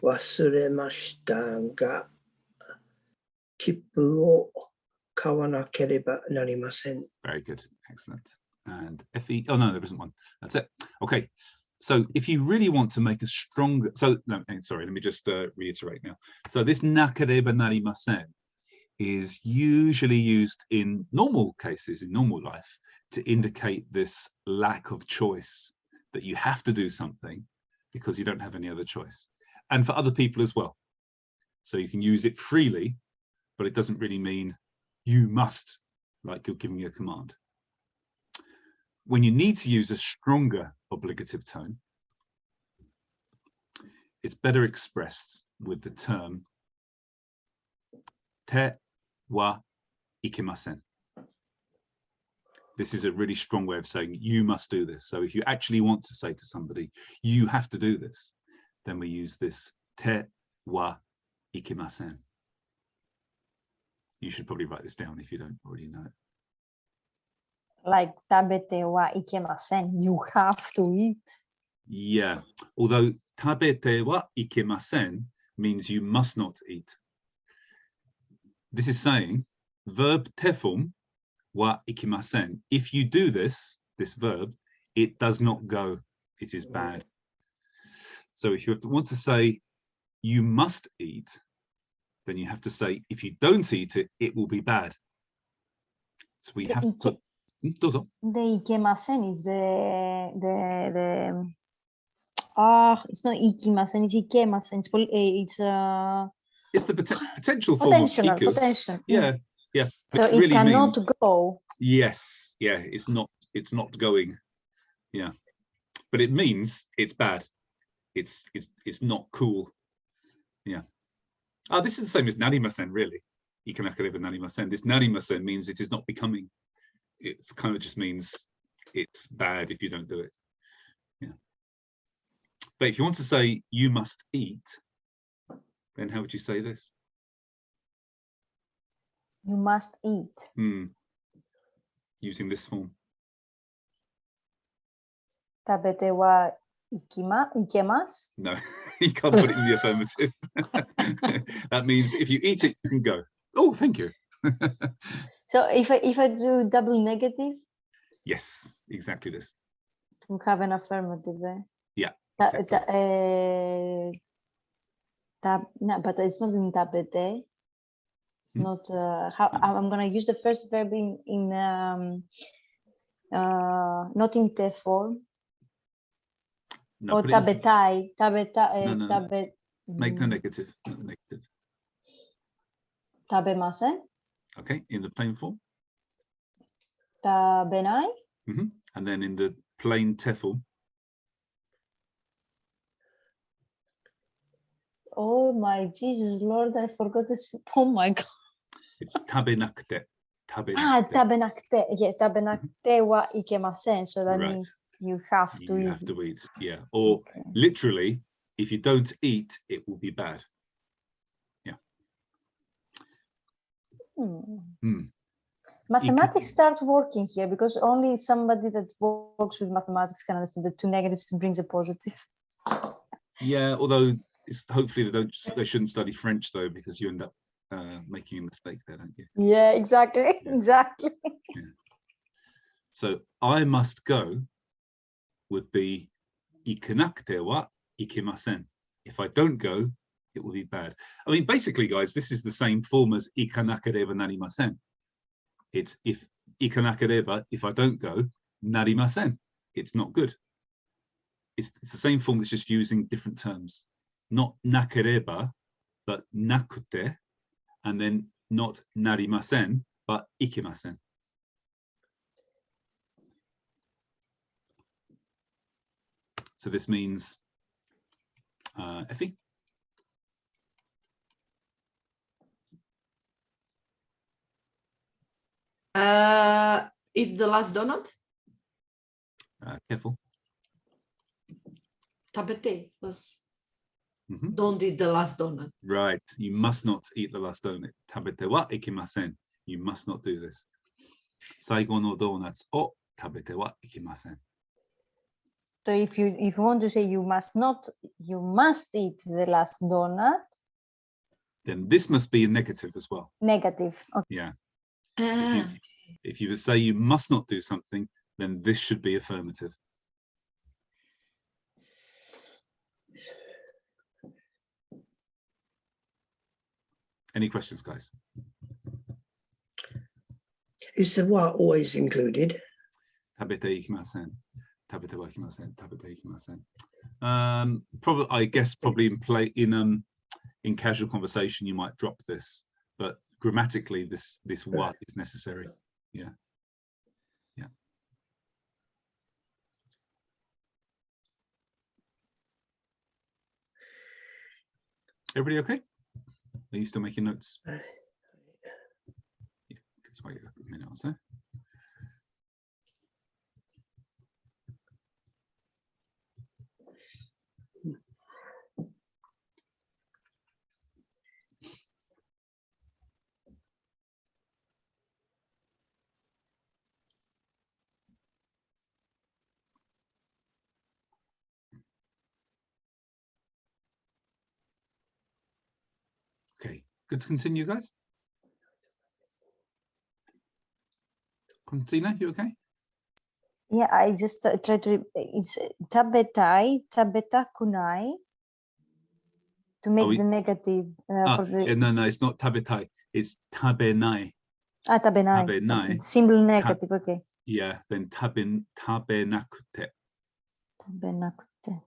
忘れましたが、切符を買わなければなりません。 Very good. Excellent. And FE. Oh, no, there isn't one. That's it. Okay. So if you really want to make a stronger, sorry, let me just reiterate now. So this nakareba narimasen is usually used in normal cases, in normal life, to indicate this lack of choice, that you have to do something because you don't have any other choice. And for other people as well. So you can use it freely, but it doesn't really mean you must, like you're giving a command. When you need to use a stronger obligative tone, it's better expressed with the term te wa ikemasen. This is a really strong way of saying you must do this. So if you actually want to say to somebody, you have to do this, then we use this te wa ikemasen. You should probably write this down if you don't already know it. Like 食べてはいけません. You have to eat. Yeah, although tabete wa ikemasen means you must not eat. This is saying verb tefum wa ikimasen. If you do this verb, it does not go. It is bad. So if you want to say you must eat, then you have to say if you don't eat it, it will be bad. So we have to put. Dozo. The ikemasen is it's not ikimasen, it's ikemasen. It's the potential form of iku. Potential. Yeah, yeah. So But it really cannot means, go. yes, yeah. It's not going. Yeah, but it means it's bad. It's not cool. Yeah. Oh, this is the same as narimasen, really. Ikanakareba narimasen. This narimasen means it is not becoming. It's kind of just means it's bad if you don't do it. Yeah. But if you want to say you must eat, then how would you say this? You must eat. Using this form. Tabete wa ikemasu. No, you can't put it in the affirmative. That means if you eat it, you can go. Oh, thank you. So if I do double negative Yes, exactly this. to have an affirmative, Yeah. Exactly. No, but it's not in tabete. It's not how I'm gonna use the first verb in not in te form. No, Or put it in- tabetai, No. tabet. Make the negative. Not the negative. Tabemasen, Okay, in the plain form. tabenai. And then in the plain te form. Oh my Jesus Lord, I forgot this. Oh my God. It's tabenakte. Tabenakte. Yeah, tabenakte wa ikemasen. So that Right. means you have to You eat. have to eat. Yeah. Or Okay. literally, if you don't eat, it will be bad. Yeah. Mathematics start working here because only somebody that works with mathematics can understand the two negatives brings a positive. Yeah, although it's hopefully they shouldn't study French though, because you end up making a mistake there, don't you? Yeah, exactly. Yeah. Exactly. Yeah. So I must go would be ikanakute wa ikimasen. If I don't go, it will be bad. I mean, basically, guys, this is the same form as ikanakereba narimasen. It's if ikanakereba, if I don't go, narimasen. It's not good. It's the same form, it's just using different terms. Not nakereba, but nakute, and then not narimasen, but ikimasen. So this means, Effie? Eat the last donut. Careful. Tabete was don't eat the last donut. Right, you must not eat the last donut. Tabete wa ikimasen. You must not do this. Saigo no donuts o tabete wa ikimasen. So if you want to say you must eat the last donut. Then this must be a negative as well. Negative. Okay. Yeah. Ah. If you say you must not do something, then this should be affirmative. Any questions, guys? Is the wa always included? Tabete ikimasen. Tabete wa ikimasen. Tabete ikimasen. Probably, I guess, probably in casual conversation you might drop this, but grammatically this wa is necessary. Yeah. Yeah. Everybody okay? Are you still making notes? Yeah, let's wait a minute or so. Okay, good to continue, guys. Contina, you okay? Yeah, I just try to. It's tabetai, tabeta kunai, to make we- the negative for the no, it's not tabetai. It's tabenai. tabenai. tabenai. Symbol negative. Okay. Yeah, then tabenakute. Tabenakute.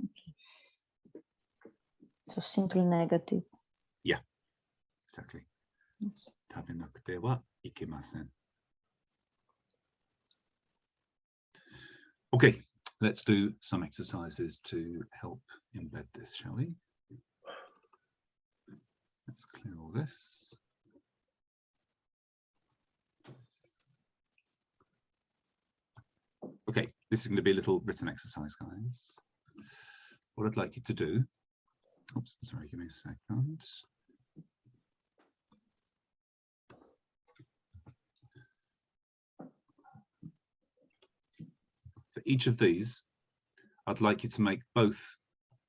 Okay. So simple negative. Exactly. Yes. Tabenakute wa ikemasen. Okay, let's do some exercises to help embed this, shall we? Let's clear all this. Okay, this is going to be a little written exercise, guys. What I'd like you to do, oops, sorry, give me a second. For each of these, I'd like you to make both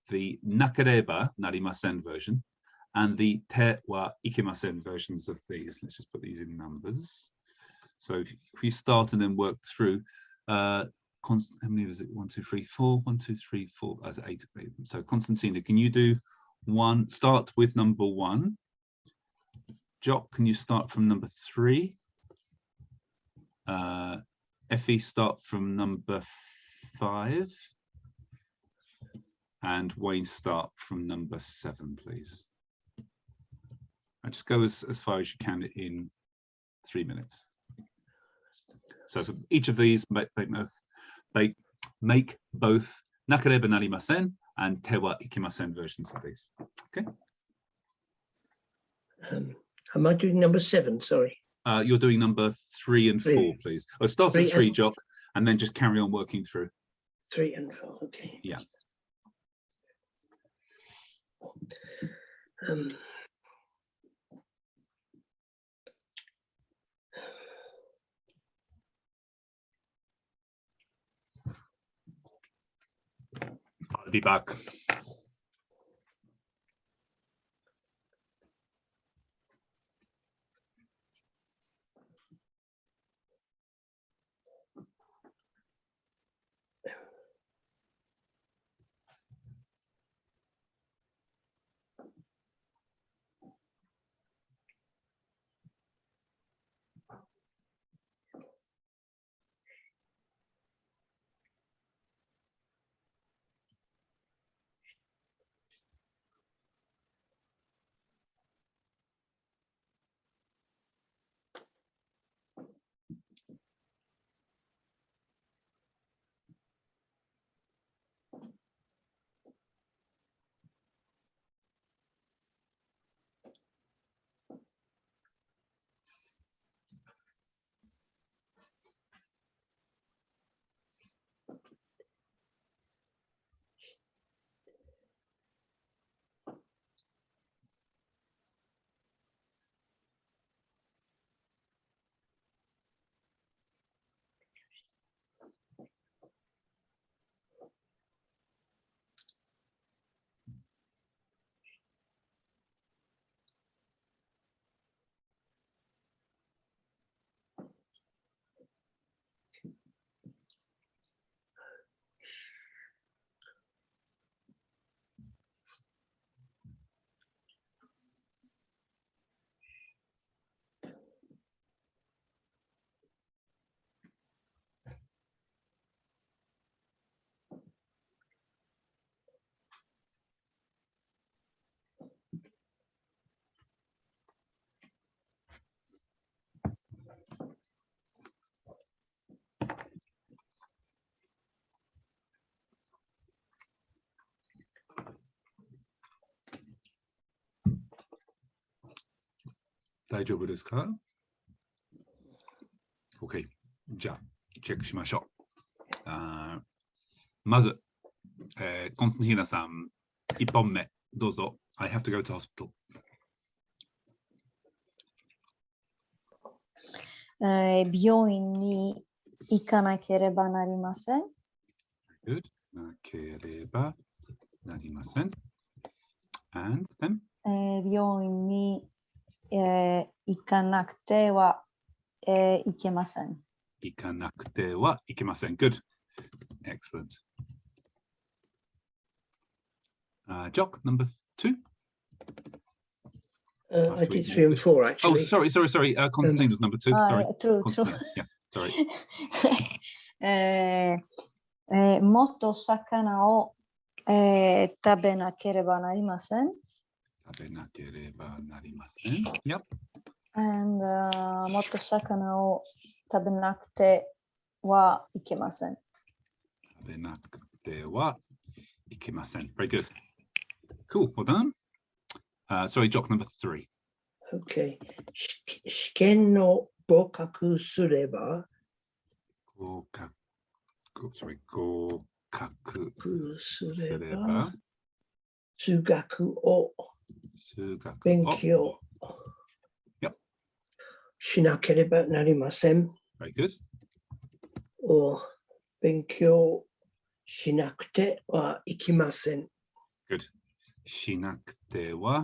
the nakareba narimasen version and the te wa ikemasen versions of these. Let's just put these in numbers. So if you start and then work through, how many was it? 1, 2, 3, 4, 1, 2, 3, 4, as 8. So Constantina, can you do one, start with number 1? Jock, can you start from number 3? Effie, start from number 5. And Wayne, start from number 7, please. And just go as far as you can in 3 minutes. So for each of these, make both nakareba narimasen and te wa ikimasen versions of these. Okay. Am I doing number 7? Sorry. You're doing number 3 and 4, 3. please. Or start at 3, Jock, and then just carry on working through. 3 and 4. Okay. Yeah. I'll be back. Daijoubu desu ka? OK。じゃあ、チェックしましょう。まず、コンスタンティーナさん、1本目、どうぞ。I have to go to hospital. 病院に行かなければなりません。Good. なければなりません。And then? 病院に行かなくてはいけません。行かなくてはいけません。Good. Excellent. Jock, number 2. I did 3 and 4 Oh, actually. sorry. Constantine was number 2. Sorry. True, true. Constantine. Yeah, sorry. もっと魚を、食べなければなりません。食べなければなりません。Yep. And もっと魚を食べなくてはいけません。食べなくてはいけません. Very good. Cool. Well done. Sorry, Jock, number 3. Okay. 試験の合格すれば合格すれば数学を勉強しなければなりません。Very good. 勉強しなくてはいけません。Good. しなくては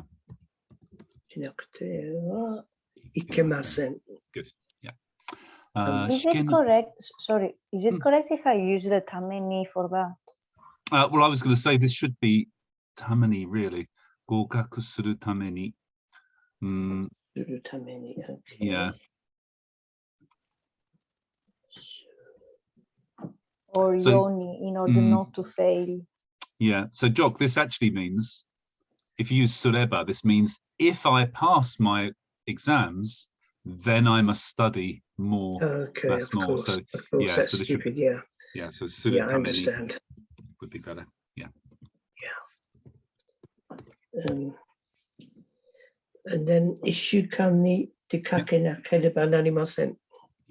いけません。Good. Yeah. Is it correct? Sorry, is it correct if I use the ために for that? Well, I was going to say this should be ために really. 合格するために。するために。Okay. Yeah. Or So, yoni in order not to fail. Yeah. So, Jock, this actually means if you use sureba, this means if I pass my exams, then I must study more. Okay, That's of more. course. So, Of course, yeah, that's so there should stupid. be- Yeah, Yeah. So, yeah, I understand. would be better. Yeah. And then 1週間に出かけなければなりません。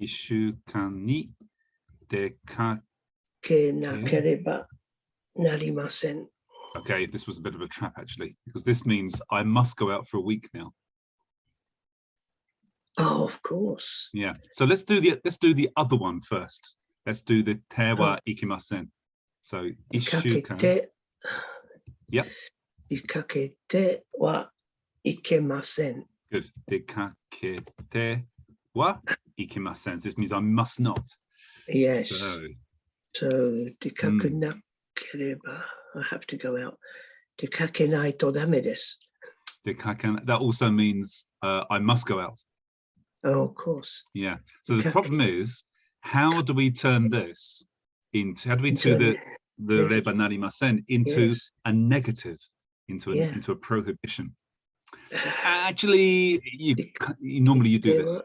1週間に出かけなければなりません。 Okay, this was a bit of a trap actually, because this means I must go out for a week now. Oh, of course. Yeah. So let's do the other one first. Let's do the te wa ikimasen. So 出かけ 1週間. て、 Yep. 出かけてはいけません。 Good. 出かけてはikimasen. This means I must not. Yes. So, So 出かけなければ、I have to go out. 出かけないとダメです。 that also means I must go out. Oh, of course. Yeah. So the problem is, how do we turn this into? How do we Into do a the reba narimasen into Yes. a negative, into Yeah. into a prohibition? Actually, normally you do this.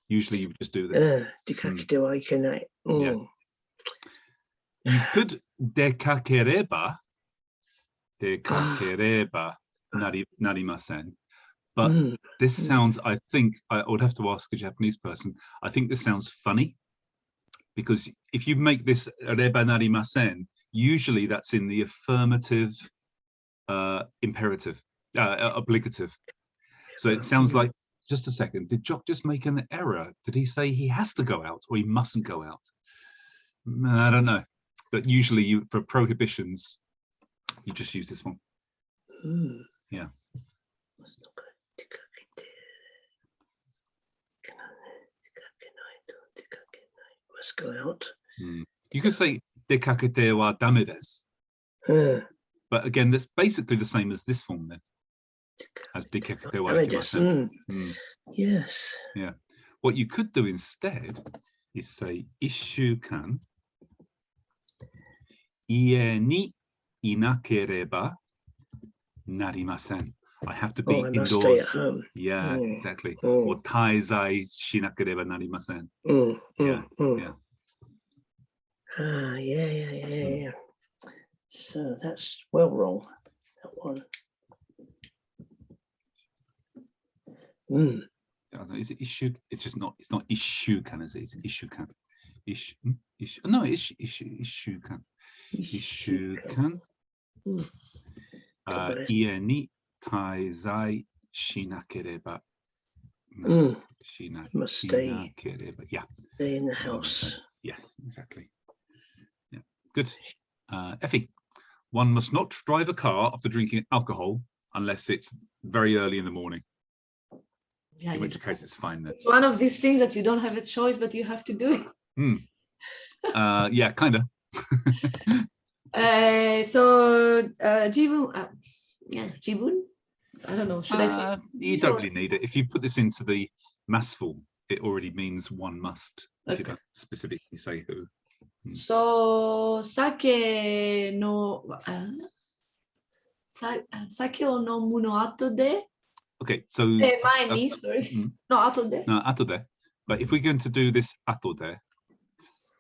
Usually you just do this. 出かけてはいけない。Yeah. You could dekakereba narimasen. But this sounds, I think, I would have to ask a Japanese person. I think this sounds funny because if you make this reba narimasen, usually that's in the affirmative, imperative, obligative. So it sounds like, just a second, did Jock just make an error? Did he say he has to go out or he mustn't go out? I don't know. But usually for prohibitions, you just use this one. Yeah. Must go out. You could say dekakete wa dame desu. But again, that's basically the same as this form then. As dekakete wa ikimasen. Yes. Yeah. What you could do instead is say 1週間 ie ni inakereba narimasen. I have to be I must indoors. stay at home. Yeah, exactly. Oh. Or taizai shinakereba narimasen. Yeah. Yeah. So that's well wrong. That one. Is it issue? It's just not. It's not ishukan, is it? It's ishukan. No, ishukan. Ishukan. Ie ni taizai shinakereba. Must stay. Shinakereba. Yeah. Stay in the house. Yes, exactly. Yeah, good. Effie, one must not drive a car after drinking alcohol unless it's very early in the morning. Yeah, In which case it's fine then. it's one of these things that you don't have a choice, but you have to do it. Yeah, kind of. jibun? I don't know. Should I say? You don't really need it. If you put this into the mass form, it already means one must. If you Okay. don't specifically say who. So, sake no, sake o nomu no ato de? Okay, so Mai ni, sorry. No, ato de. no, atode. But if we're going to do this atode,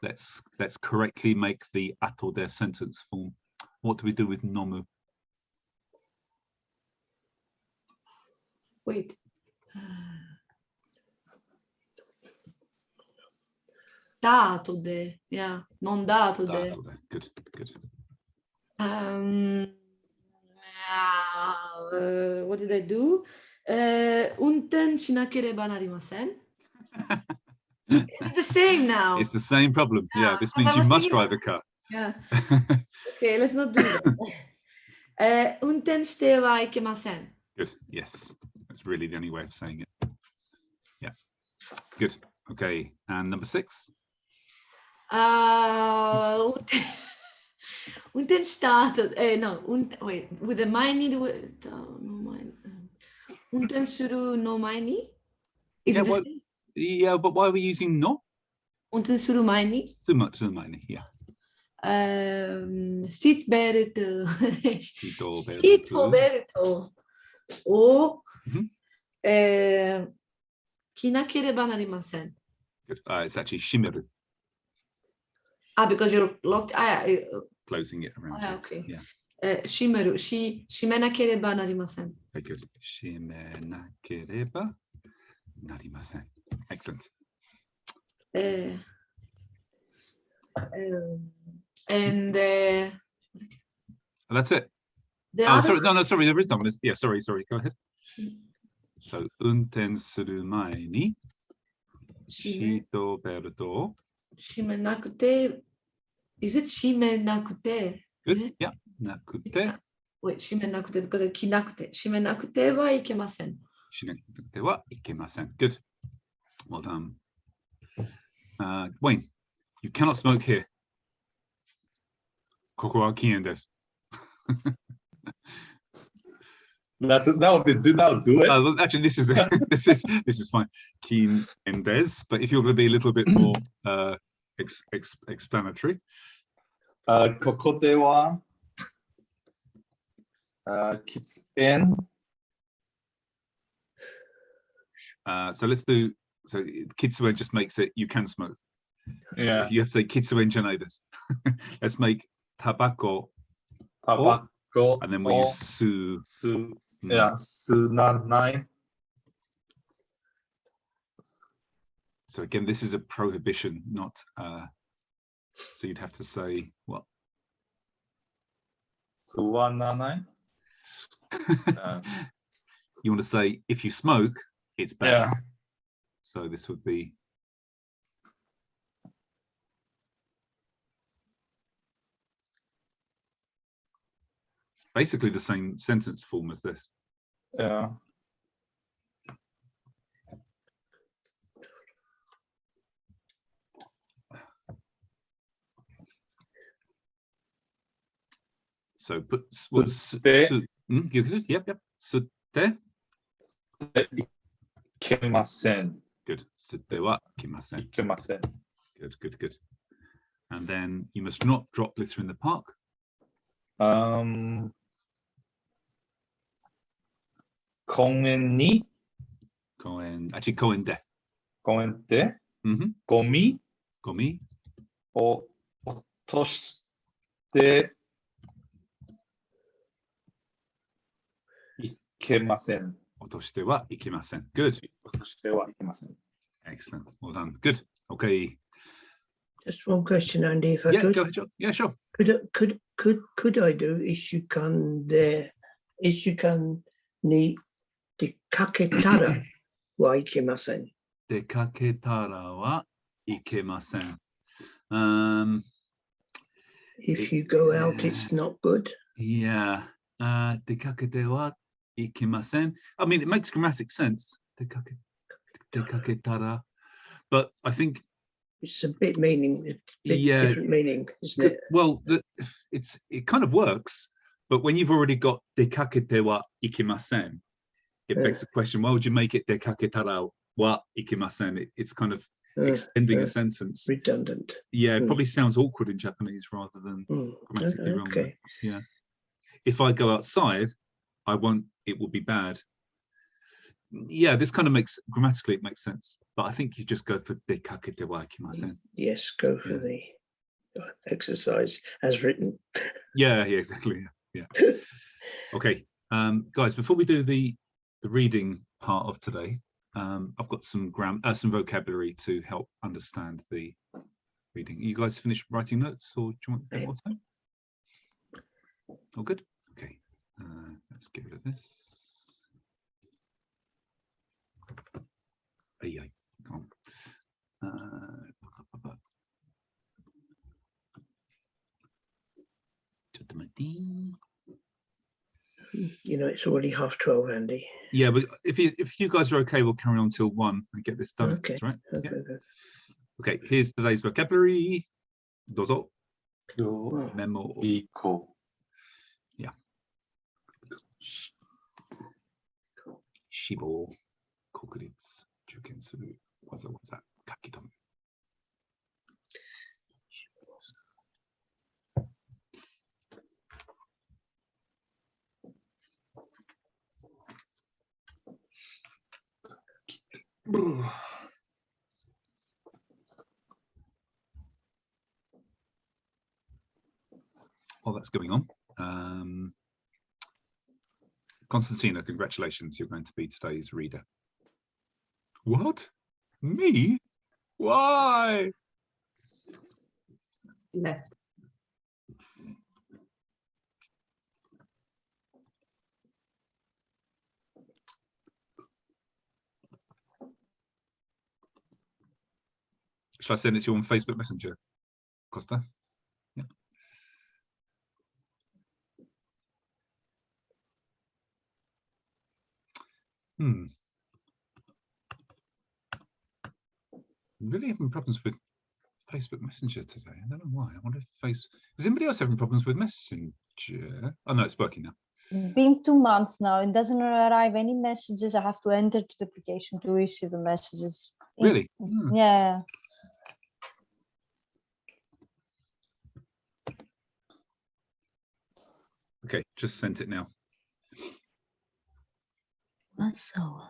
let's correctly make the atode sentence form. What do we do with nomu? Wait. Da ato de. Yeah, non da ato de. Atode. Good, good. What did I do? Unten shinakereba narimasen. Is it the same now? It's the same problem. Yeah, this means I you was must thinking drive a car. Yeah. Okay, let's not do that. Unten shite wa ikemasen. Good. Yes, that's really the only way of saying it. Yeah. Good. Okay. And number 6. Unten started. No. Wait. With the mai ni. Unten suru no mai ni. Is Yeah, it the well, same? yeah, but why are we using no? Unten suru mai ni. Too much too many. Yeah. Seat belt. Hito beru. Hito belt. O. Mhm. Kinakereba narimasen. Good. It's actually shimeru, Because you're locked. closing it around you. Okay. Yeah. Shimeru. Shimenakereba narimasen. Very good. Shimenakereba narimasen. Excellent. And That's it. the Oh, other sorry. No, sorry. There is no one. Yeah, sorry. Go ahead. So, unten suru mae ni shito beru. shimenakute. Is it shimenakute? Good. Yeah. Nakute. Wait, shimenakute because kinakute. Shimenakute wa ikemasen. Shinakute wa ikemasen. Good. Well done. Wayne, you cannot smoke here. Koko wa kien desu. That'll do it. Well, actually, this is this is fine. Keen and des, but if you're going to be a little bit more explanatory, ここでは喫煙 so let's do. So kitsuen just makes it you can smoke. Yeah. So you have to say kitsuen janai desu. Let's make tabako, タバコ and then we use su. 吸わない。 So again, this is a prohibition, not. So you'd have to say what? 吸わない。 You want to say if you smoke, it's bad. Yeah. So this would be. Basically the same sentence form as this. Yeah. So put what's Sutte. you good? Yep. Sutte. いけません。 Good. Sutte wa ikimasen. いけません。 Good. And then you must not drop litter in the park. 公園に Actually, koen de. 公園で Mm-hmm. ゴミ Gomi. を落としていけません。 Otoshite wa ikimasen. Good. 落としてはいけません。 Excellent. Well done. Good. Okay. Just one question, Andy, if I Yeah, could. go ahead, John. Yeah, sure. Could I do ishukan de ishukan ni dekaketara wa ikemasen? Dekaketara wa ikemasen. If you go out, it's not good. Yeah. Dekakete wa ikimasen. I mean, it makes grammatic sense. Dekaketara. But I think It's a bit Yeah. different meaning, isn't it? Well, it kind of works, but when you've already got dekakete wa ikimasen, it begs the question, why would you make it dekaketara wa ikimasen? It's kind of extending a sentence. Redundant. Yeah, it probably sounds awkward in Japanese rather than grammatically wrong. Okay. Yeah. If I go outside, it will be bad. Yeah, this kind of grammatically it makes sense, but I think you just go for dekakete wa ikimasen. Yes, go for the exercise as written. Yeah, exactly. Yeah. Okay, guys, before we do the reading part of today, I've got some vocabulary to help understand the reading. You guys finished writing notes, or do you want a bit more time? All good? Okay, let's get rid of this. Come on. You know, it's already 12:30, Andy. Yeah, but if you guys are okay, we'll carry on till 1 and get this done. Okay. That's right. Okay. Yeah. Okay, here's today's vocabulary. Dozo. Memo. Iko. Yeah. Shibo. Kokuritsu. Juken suru. Waza waza. Kakitomu. While that's going on, Constantina, congratulations, you're going to be today's reader. What? Me? Why? Left. Shall I send it to you on Facebook Messenger, Costa? Yeah. I'm really having problems with Facebook Messenger today. I don't know why. I wonder if is anybody else having problems with Messenger? Oh no, it's working now. It's been 2 months now. It doesn't arrive any messages. I have to enter to the application to receive the messages. Really? Yeah. Okay, just sent it now. So.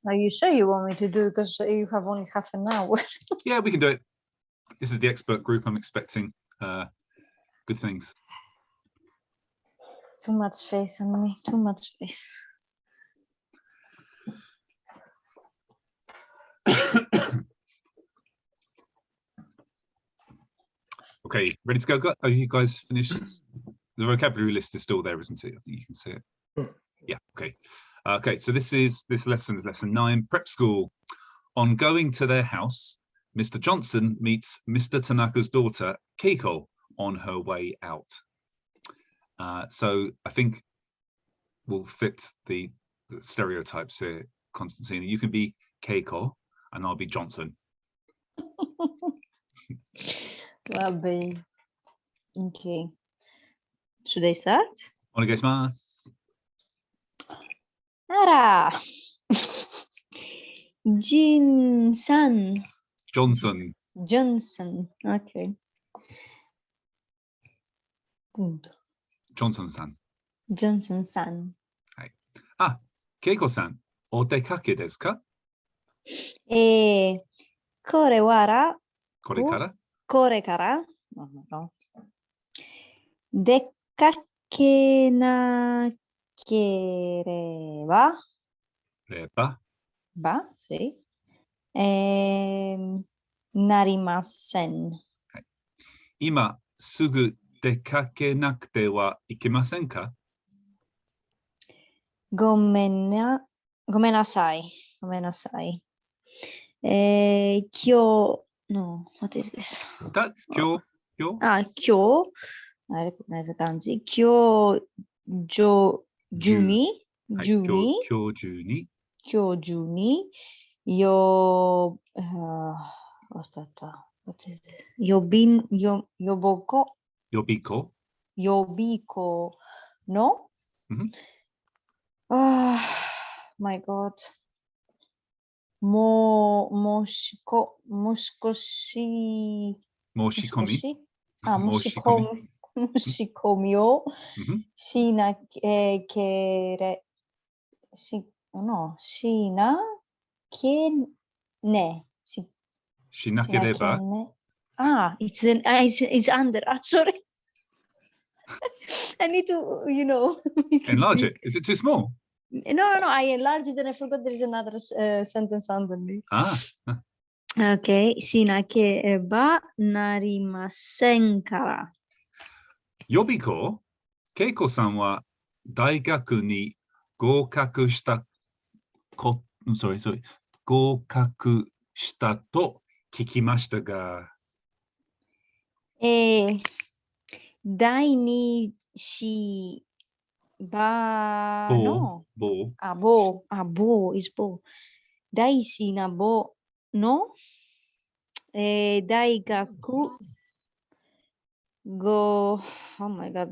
Are you sure you want me to do it? Because you have only half an hour. Yeah, we can do it. This is the expert group. I'm expecting good things. Too much faith in me. Too much faith. Okay, ready to go? Have you guys finished? The vocabulary list is still there, isn't it? I think you can see it. Yeah, okay. Okay, so this lesson is lesson 9, prep school. On going to their house, Mr. Johnson meets Mr. Tanaka's daughter, Keiko, on her way out. So I think we'll fit the stereotypes here, Constantina. You can be Keiko and I'll be Johnson. Lovely. Okay. Should I start? Onegaishimasu. Ara. Jin-san. Johnson. Johnson. Okay. Punto. Johnson-san. Johnson-san. Ah, Keiko-san, o dekake desu ka? これはこれから? これから出かけなければsí. なりません。今すぐ出かけなくてはいけませんか? ごめんなさい。今日 No, what is this? That's kyo. Kyo. Kyo. I recognize the kanji. Kyo juni. Juni. Kyo juni. Kyo juni. Yo. Aspetta. What is this? Yoboko. Yobiko. Yobiko. No? Mhm. My God. Moshikoshi. Moshikomi. Moshikomi o Mhm. shinakere. Shinakereba. It's under. Sorry. I need to, Enlarge it. Is it too small? No. I enlarged it and I forgot there is another sentence underneath. Okay. Shinakereba narimasen kara. Yobiko, Keiko-san wa daigaku ni gokaku shita gokaku shita to kikimashita ga. 第二子ばの Bo. Bo is Bo. 大事なBoの大学Oh my God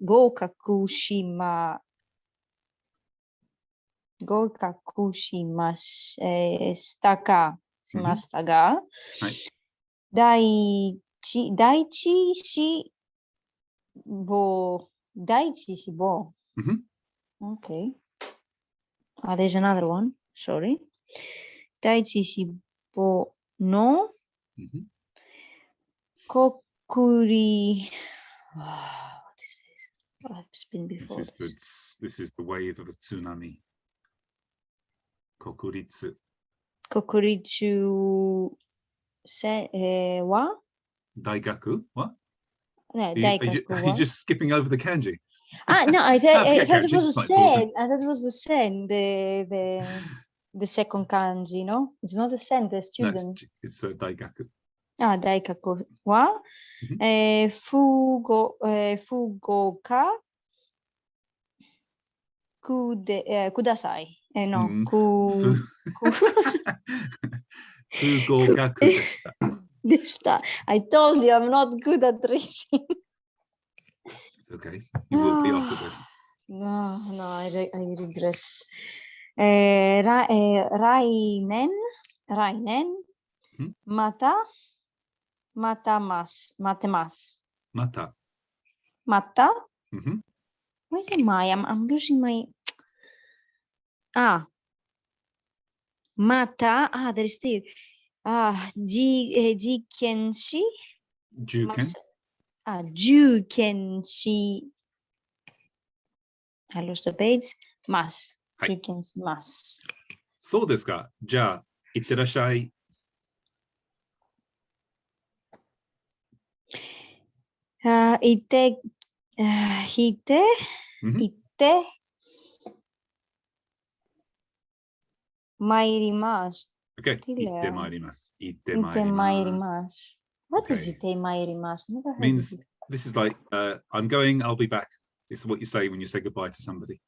合格しましたが第一志望 Okay. There's another one. Sorry. 第一志望の国立 What is this? I've been before. This is the wave of a tsunami. Kokuritsu. 国立は Daigaku? What? No, Are daigaku you wa? just skipping over the kanji? No, I thought it kanji, was it's the like pausing. sen. I thought it was the sen, the second kanji, no? It's not the sen, the No, student. it's Daigaku. Daikaku wa fugoka kudasai. No, Fugokaku deshita. I told you I'm not good at reading. It's okay. You will be after this. No, I regret. Rainen, matemas. Mata. Where am I? I'm losing my. Mata. There is still. Jikenshi. Juken. Jukenshi. I lost the page. Mas. Jukenshi mas. そうですか。じゃあ、いってらっしゃい。行って参ります。Okay. 行ってまいります。行ってまいります。What is 行ってまいります Never heard Means of it. this is like I'm going, I'll be back. It's what you say when you say goodbye to somebody.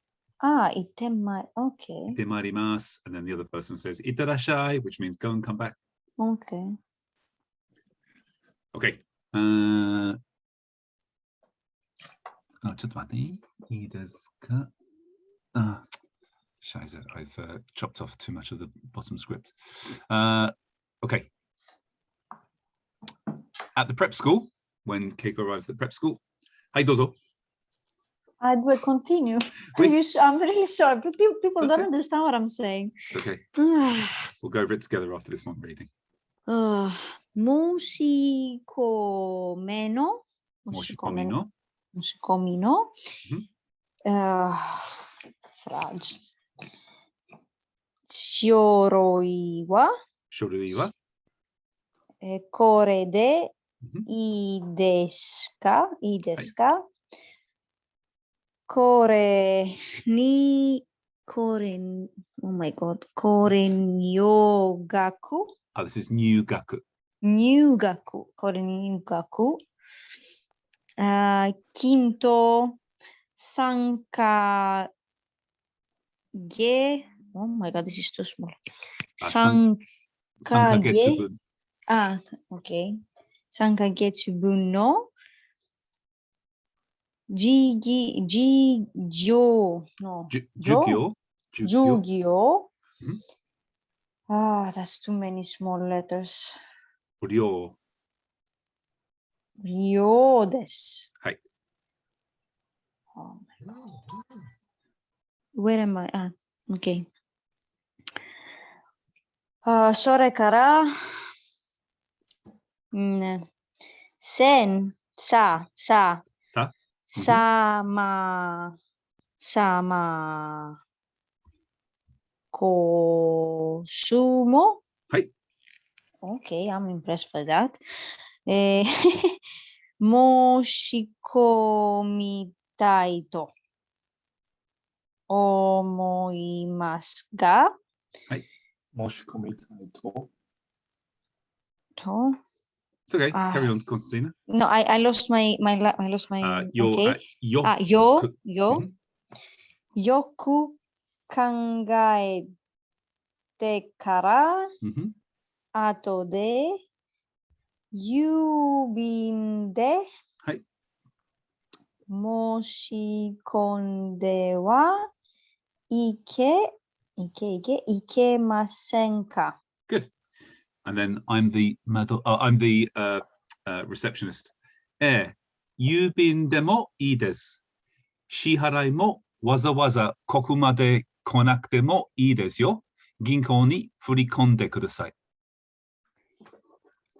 行ってまい Okay. 行ってまいります and then the other person says いってらっしゃい which means go and come back. Okay. Okay. ちょっと待っていいですか? Scheiße, I've chopped off too much of the bottom script. Okay. At the prep school, when Keiko arrives at the prep school, hi dozo. I will continue. I'm really sorry, but people don't understand what I'm saying. It's okay. We'll go over it together after this one reading. 申し込みのfrage. 書類はこれでいいですかこれに、Oh my God, これ入学 this is nyugaku. 入学。これ入学。金と3ヶ月。Oh my god, this is too small. 3 3ヶ月月。分。OK。3ヶ月分の授業の授業。授業。Mhm. That's too many small letters. 量。量です。はい。Oh my god. Where am I? OK。それから、さま、こすも。はい。OK, I'm impressed by that. 申し込みたいと思いますが、申し込みたいと。It's okay. Carry on, Constantina. No, I lost my Your, okay. Mhm. よく考えてから Mhm. 後で郵便ではい申し込んではいけませんか？ Good. And then I'm the receptionist. 郵便でもいいです。支払いもわざわざここまで来なくてもいいですよ。銀行に振り込んでください。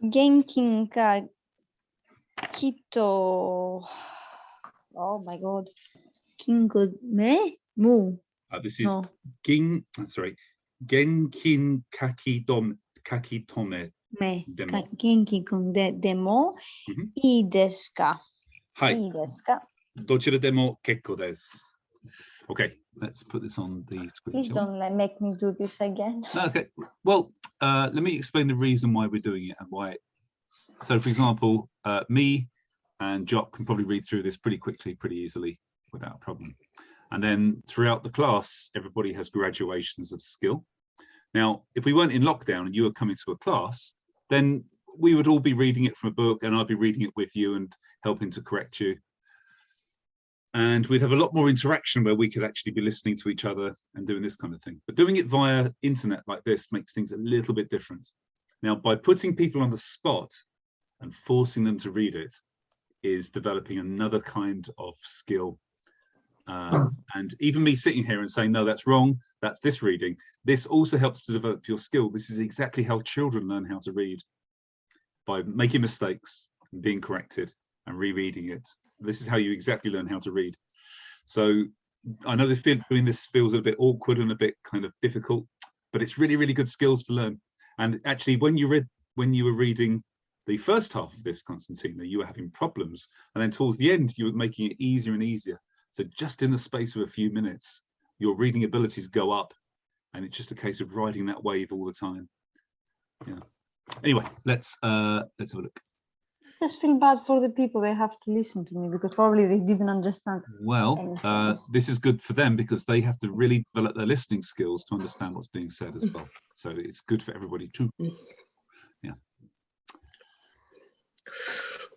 現金かきっと Oh my god. 金庫めむ This is no. 現金書き留め。めでも現金でも Mhm. いいですか？はい。いいですか？どちらでも結構です。Okay, let's put this on the screen. Please shall we? don't make me do this again. No, okay. Well, let me explain the reason why we're doing it and why. So, for example, me and Jock can probably read through this pretty quickly, pretty easily, without a problem. And then throughout the class, everybody has graduations of skill. Now, if we weren't in lockdown and you were coming to a class, then we would all be reading it from a book and I'd be reading it with you and helping to correct you. And we'd have a lot more interaction where we could actually be listening to each other and doing this kind of thing. But doing it via internet like this makes things a little bit different. Now, by putting people on the spot and forcing them to read it is developing another kind of skill. And even me sitting here and saying, no, that's wrong, that's this reading, this also helps to develop your skill. This is exactly how children learn how to read, by making mistakes and being corrected and rereading it. This is how you exactly learn how to read. So I know doing this feels a bit awkward and a bit kind of difficult, but it's really, really good skills to learn. And actually, when you were reading the first half of this, Constantina, you were having problems, and then towards the end, you were making it easier and easier. So just in the space of a few minutes, your reading abilities go up, and it's just a case of riding that wave all the time. Yeah. Anyway, let's have a look. I just feel bad for the people they have to listen to me because probably they didn't understand. Well, this is good for them because they have to really develop their listening skills to understand what's being said as well. So it's good for everybody too. Yeah.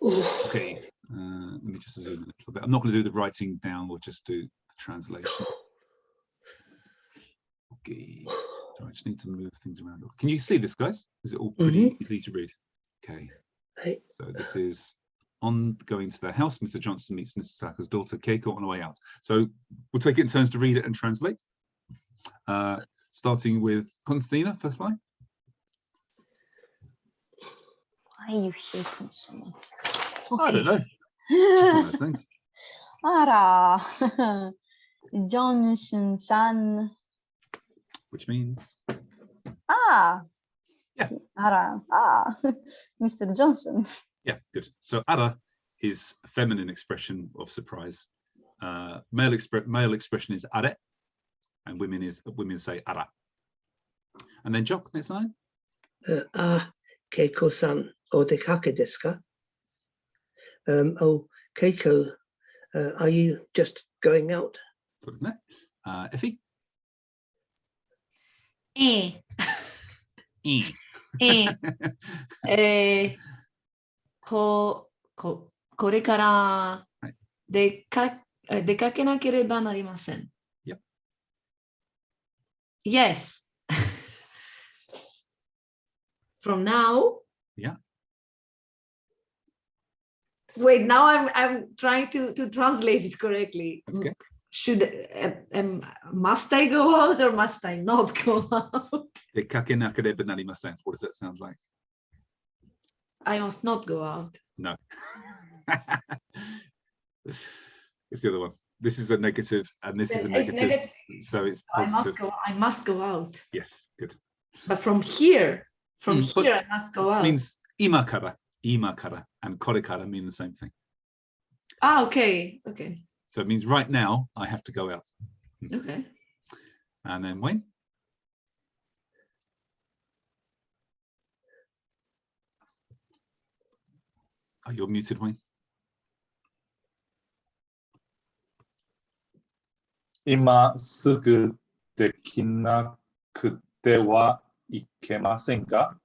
Okay. Let me just zoom in a little bit. I'm not going to do the writing down. We'll just do the translation. Okay. So I just need to move things around. Can you see this, guys? Is it all pretty easy to read? Okay. So this is on going to their house. Mr. Johnson meets Mr. Saka's daughter Keiko on the way out. So we'll take it in turns to read it and translate. Starting with Constantina, first line. Why are you hating so much? I don't know. Just one of those things. あら、ジョンシンさん。Which means? Yeah. あら、Mr. Johnson. Yeah, good. So ara is a feminine expression of surprise. Male expression is are, and women say ara. And then Jock, next line. Keiko-san, odekake desu ka? Oh, Keiko, are you just going out? そうですね。Effie? えいえこれから出かけなければなりません。Yep. Yes. From now. Yeah. Wait, now I'm trying to translate it correctly. Okay. Must I go out or must I not go out? 出かけなければなりません. What does that sound like? I must not go out. No. It's the other one. This is a negative and this is a negative. So it's positive. I must go out. Yes, good. But from here, I must go out. Means imakara, and korekara mean the same thing. Ah, okay. Okay. So it means right now I have to go out. Okay. And then Wayne? Oh, you're muted, Wayne. 今すぐできなくてはいけませんか?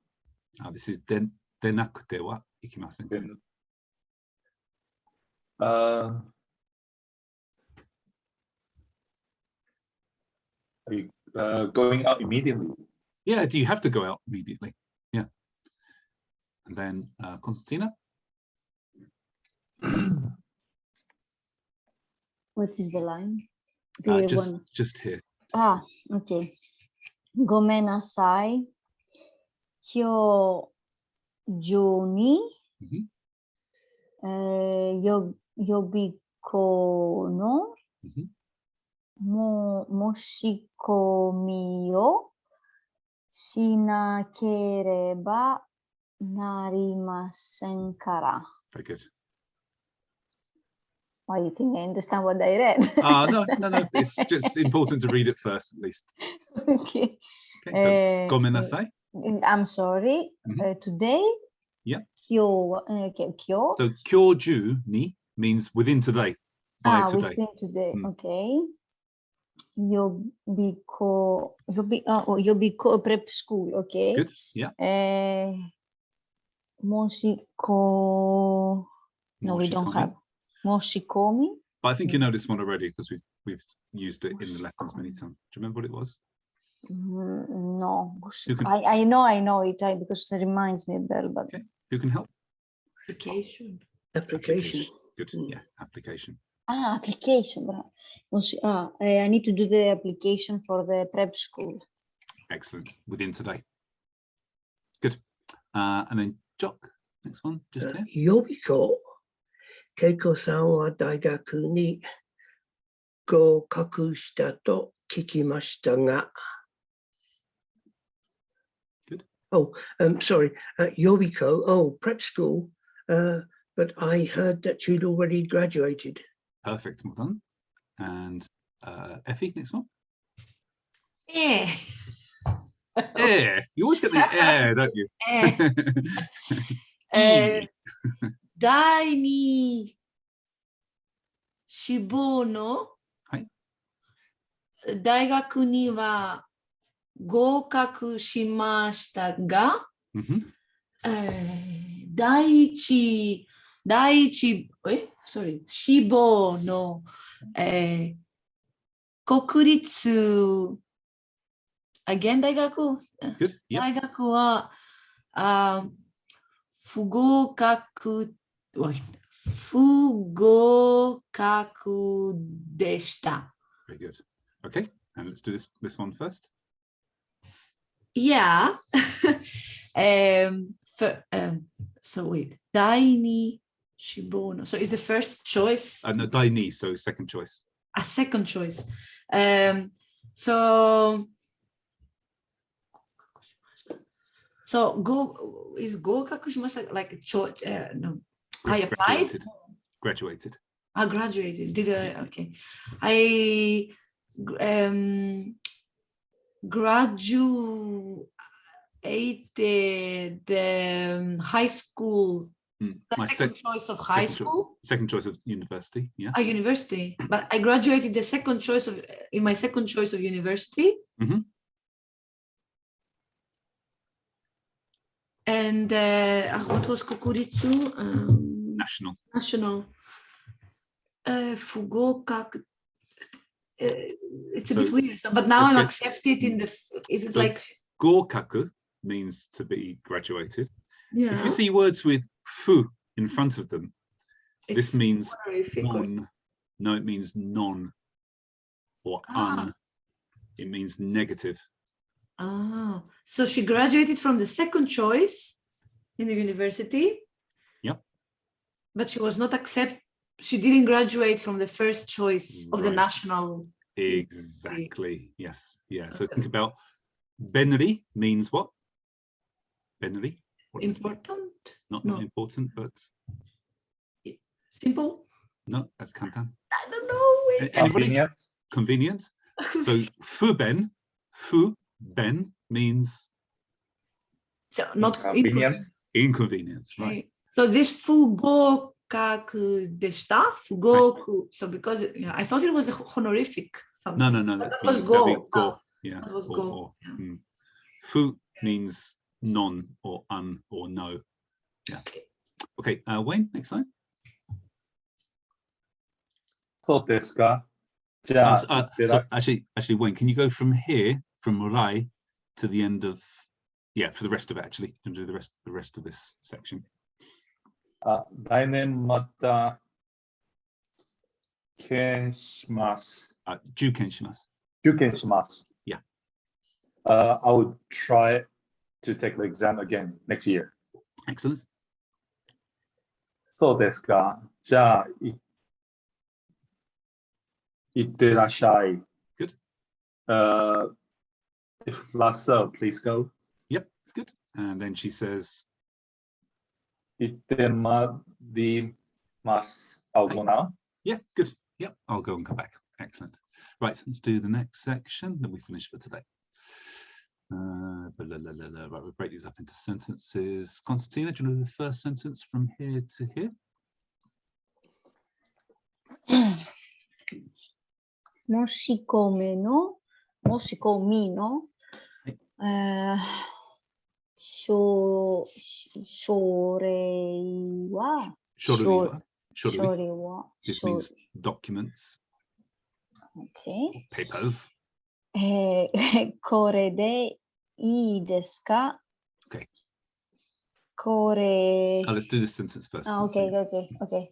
This is でなくてはいけませんか? Are you going out immediately? Yeah, do you have to go out immediately? Yeah. And then Constantina? What is the line? Just here. Ah, okay. Gomenasai. Kyo juni. Yobiko no. Moshikomi o shinakereba narimasen kara. Very good. Why you think I understand what I read? No. It's just important to read it first, at least. Okay. Okay, so gomenasai. I'm sorry. Today. Yeah. Kyo. Kyo. So kyoju ni means within today. By today. Within today. Okay. Yobiko prep school. Okay. Good. Yeah. Moshiko. No, we don't have. Moshikomi. But I think you know this one already because we've used it in the lessons many times. Do you remember what it was? No. I know it because it reminds me of Bell, but okay. Who can help? Application. Good. Yeah, application. Application. I need to do the application for the prep school. Excellent. Within today. Good. And then Jock, next one, just here. Yobiko, Keiko-san wa daigaku ni gokaku shita to kikimashita ga. Good. Oh, sorry, Yobiko, prep school, but I heard that you'd already graduated. Perfect, well done. And Effie, next one. You always get the don't you? 第二志望の大学には合格しましたが、第一志望の、国立現代学大学は不合格でした。Very good. Okay, and let's do this one first. Yeah. So wait, 第二志望の So is the first choice? No, 第二, so second choice. A second choice. So is 合格しました like no. I applied. Graduated. I graduated. Did I? Okay. I the high school, the My second choice of high school. Second choice of university. Yeah. A university, but I graduated the second choice of in my second choice of university. Mhm. And what was Kokuritsu? National. National. Fugokaku. It's a So, bit weird, but now let's I'm get- accepted in the. Is it So, like? Gokaku means to be graduated. Yeah. If you see words with fu in front of them, this it's means honorific or non. No, it means non or Ah. un. It means negative. Ah, so she graduated from the second choice in the university. Yep. But she was not she didn't graduate from the first choice of the Right. national. Exactly. Yes. Yeah. So Okay. think about benri means what? Benri. What does it mean? Important? Not No. important, but Simple? no, that's kantan. I don't know. Wait. Anybody? Convenient. Convenient. So fu ben means So not Convenient. inconvenience, right? Okay. So this fugokaku deshita, fugoku. So because I thought it was a honorific something. No. But That that was means go. go. Yeah. That was or- go. or, Yeah. Fu means non or un or no. Yeah. Okay. Okay. Wayne, next time. そうですか。じゃあ、 So actually, Wayne, can you go from here, from Rai, to the end of, for the rest of it actually, and do the rest of this section. 来年また受験します。受験します。Yeah. I would try to take the exam again next year. Excellent. そうですか。じゃあ、いってらっしゃい。Good. If last please go. Yep. Good. And then she says, 行ってまいります。I'll go now. yeah, good. Yep. I'll go and come back. Excellent. Right. So let's do the next section. Then we finish for today. Right, we'll break these up into sentences. Constantina, do you know the first sentence from here to here? もしみの、書類は、 This means documents, okay. papers. これでいいですか? Okay. これ Let's do this sentence first. Okay.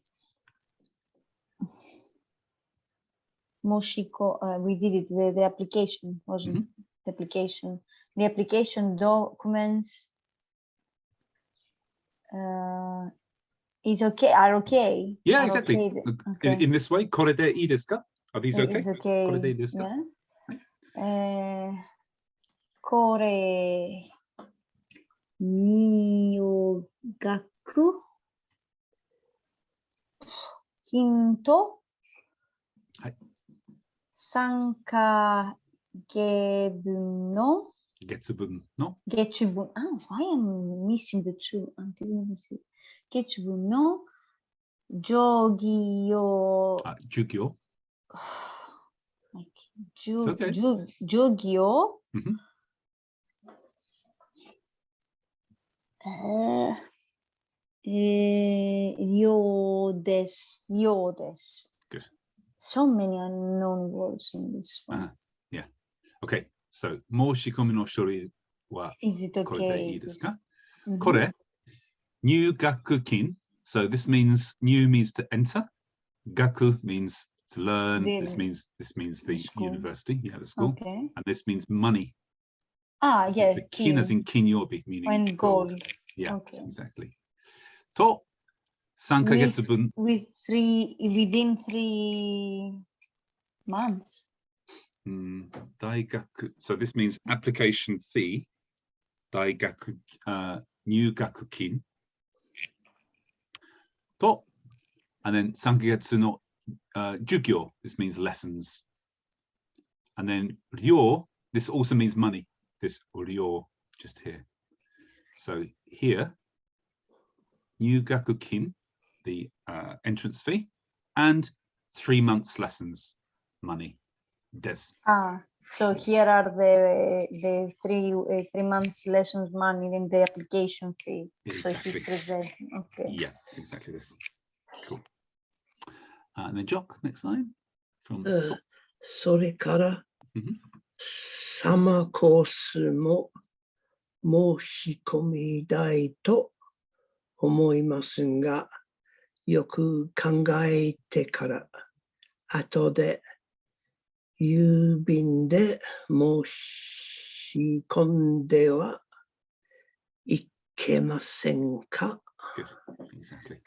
もしwe did it, the application, wasn't the application. The application documents is okay, are okay. Yeah, are exactly. okay. In this way, これでいいですか? Are these okay? It's okay. これでいいですか? Yeah. これ入学金と3ヶ月の月分の why am I missing the two? 月分の授業授業 授業 量です。Good. So many unknown words in this one. Yeah. Okay. So, 申し込みの書類は Is it これでいい okay? ですか? Mhm. これ入学金. So this means new means to enter. Gaku means to learn. This means the school. university, the school. Okay. And this means money. This Yes. is the kin as in kinyobi, meaning And gold. Yeah, Okay. exactly. To 3ヶ月分 within 3 months. 大学 So this means application fee. 大学 入学金 と and then 3ヶ月の授業 this means lessons. And then 料 this also means money. This 料 just here. So here, Nyugakukin, the entrance fee, and 3 months lessons money. Des. So here are the 3 months lessons money in the application fee. Exactly. So he's presenting. Okay. Yeah, exactly this. Cool. And then Jock, next line from それから、 Mhm. サマーコースも申し込みたいと思いますが、よく考えてから後で郵便で申し込んではいけませんか？ Good. Exactly.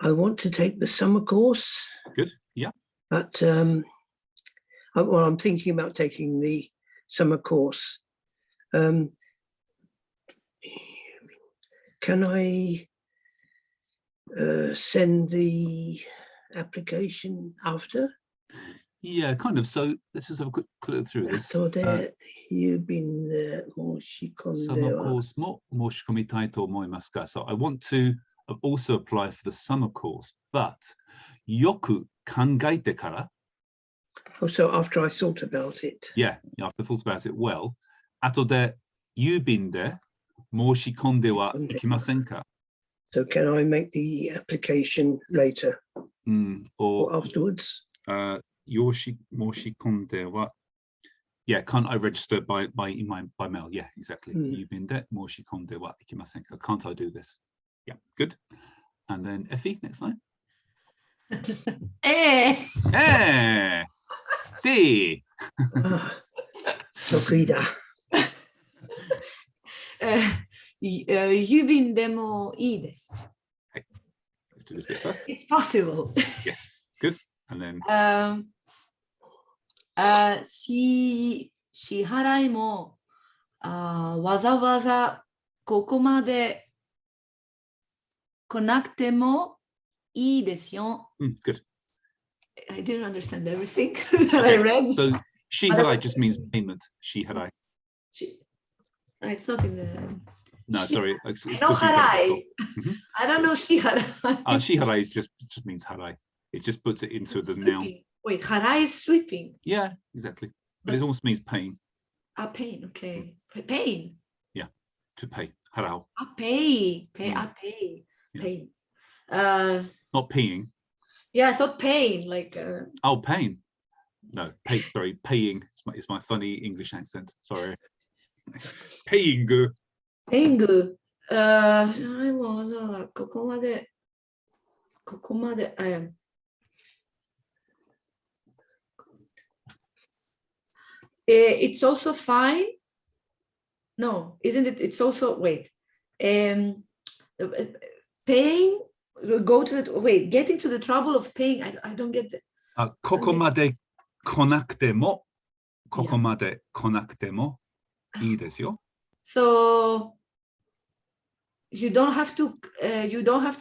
I want to take the summer course. Good. Yeah. But I'm thinking about taking the summer course. Can I send the application after? Yeah, kind of. So let's just have a quick look through this. 後で郵便で申し込んで Summer は course も申し込みたいと思いますか? So I want to also apply for the summer course, but よく考えてから Oh, so after I thought about it. Yeah, after I thought about it well, 後で郵便で申し込んではいけませんか? So can I make the application later or Or afterwards? 申し込んでは Yeah, can't I register by mail? Yeah, exactly. 郵便で申し込んではいけませんか? Can't I do this? Yeah, good. And then Effie, next line. Hey! See! 得意だ。郵便でもいいです。Let's do this bit first. It's possible. Yes, good. And then 支払いもわざわざここまで来なくてもいいですよ。good. I didn't understand everything that I read. So shiharai just means payment. Shiharai. It's not in the. No, sorry. It's I know harai. I don't know shiharai. Shiharai just means harai. It just puts it into the noun. Wait, harai is sweeping. Yeah, exactly. But it almost means paying. Pain, okay. Pain. Yeah, to pay. Harao. Pay. Yeah. Pain. Not peeing. Yeah, I thought pain, like. Oh, pain. No, sorry, paying. It's my funny English accent. Sorry. Paying. Paying. もうここまで。It's also fine. No, isn't it? It's also wait. Paying. Go to the wait. Getting to the trouble of paying. I don't get the. ここまで来なくても、ここまで来なくてもいいですよ。So you don't have to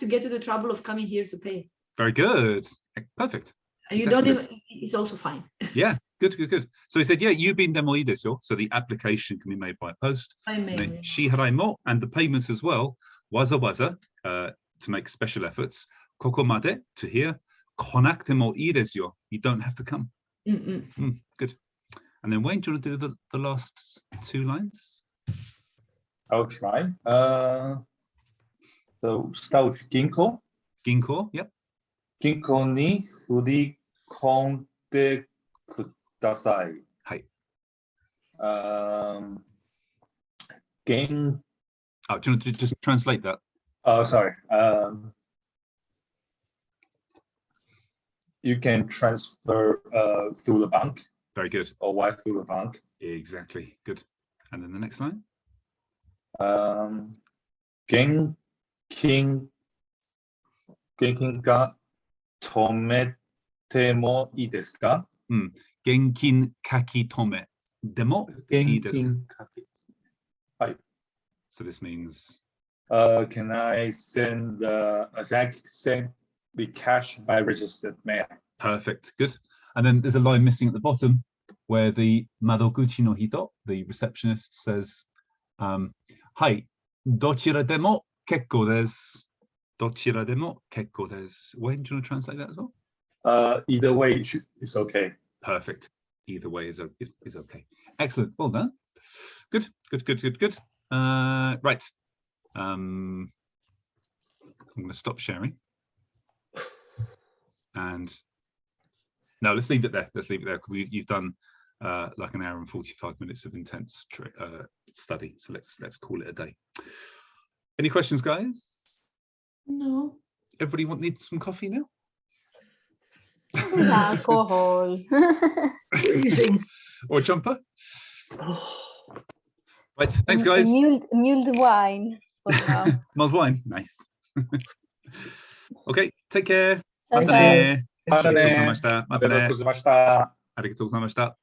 get to the trouble of coming here to pay. Very good. Perfect. And you don't even. It's also fine. Yeah. Good. So he said, yeah, you've been demo desu. So the application can be made by post. Shiharai mo, and the payments as well. Waza to make special efforts. Kokomade to here. Konakute mo ii desu. You don't have to come. Good. And then Wayne, do you want to do the last 2 lines? I'll try. So start with Ginko. Ginko, yep. Ginko ni furikonde kudasai. Hai. Do you want to just translate that? Oh, sorry. You can transfer through the bank. Very good. Or wire through the bank. Exactly. Good. And then the next line. Genkin ga tomete mo ii desu ka? Genkin kaki tome demo ii desu ka? So this means. Can I send the cash by registered mail? Perfect. Good. And then there's a line missing at the bottom. where the madoguchi no hito, the receptionist, says, "Hai, dochira demo kekko desu. Dochira demo kekko desu." Wayne, do you want to translate that as well? Either way, it's okay. Perfect. Either way is okay. Excellent. Well done. Good. Right. I'm going to stop sharing. And no, let's leave it there. You've done like an hour and 45 minutes of intense study. So let's call it a day. Any questions, guys? No. Everybody need some coffee now? Alcohol. Freezing. Or jumper? Oh. Right, thanks, guys. Mulled wine for now. Mulled wine, nice. Okay, take care. Ciao, Mata ciao. ne. またね。ありがとうございました。またね。ありがとうございました。ありがとうございました。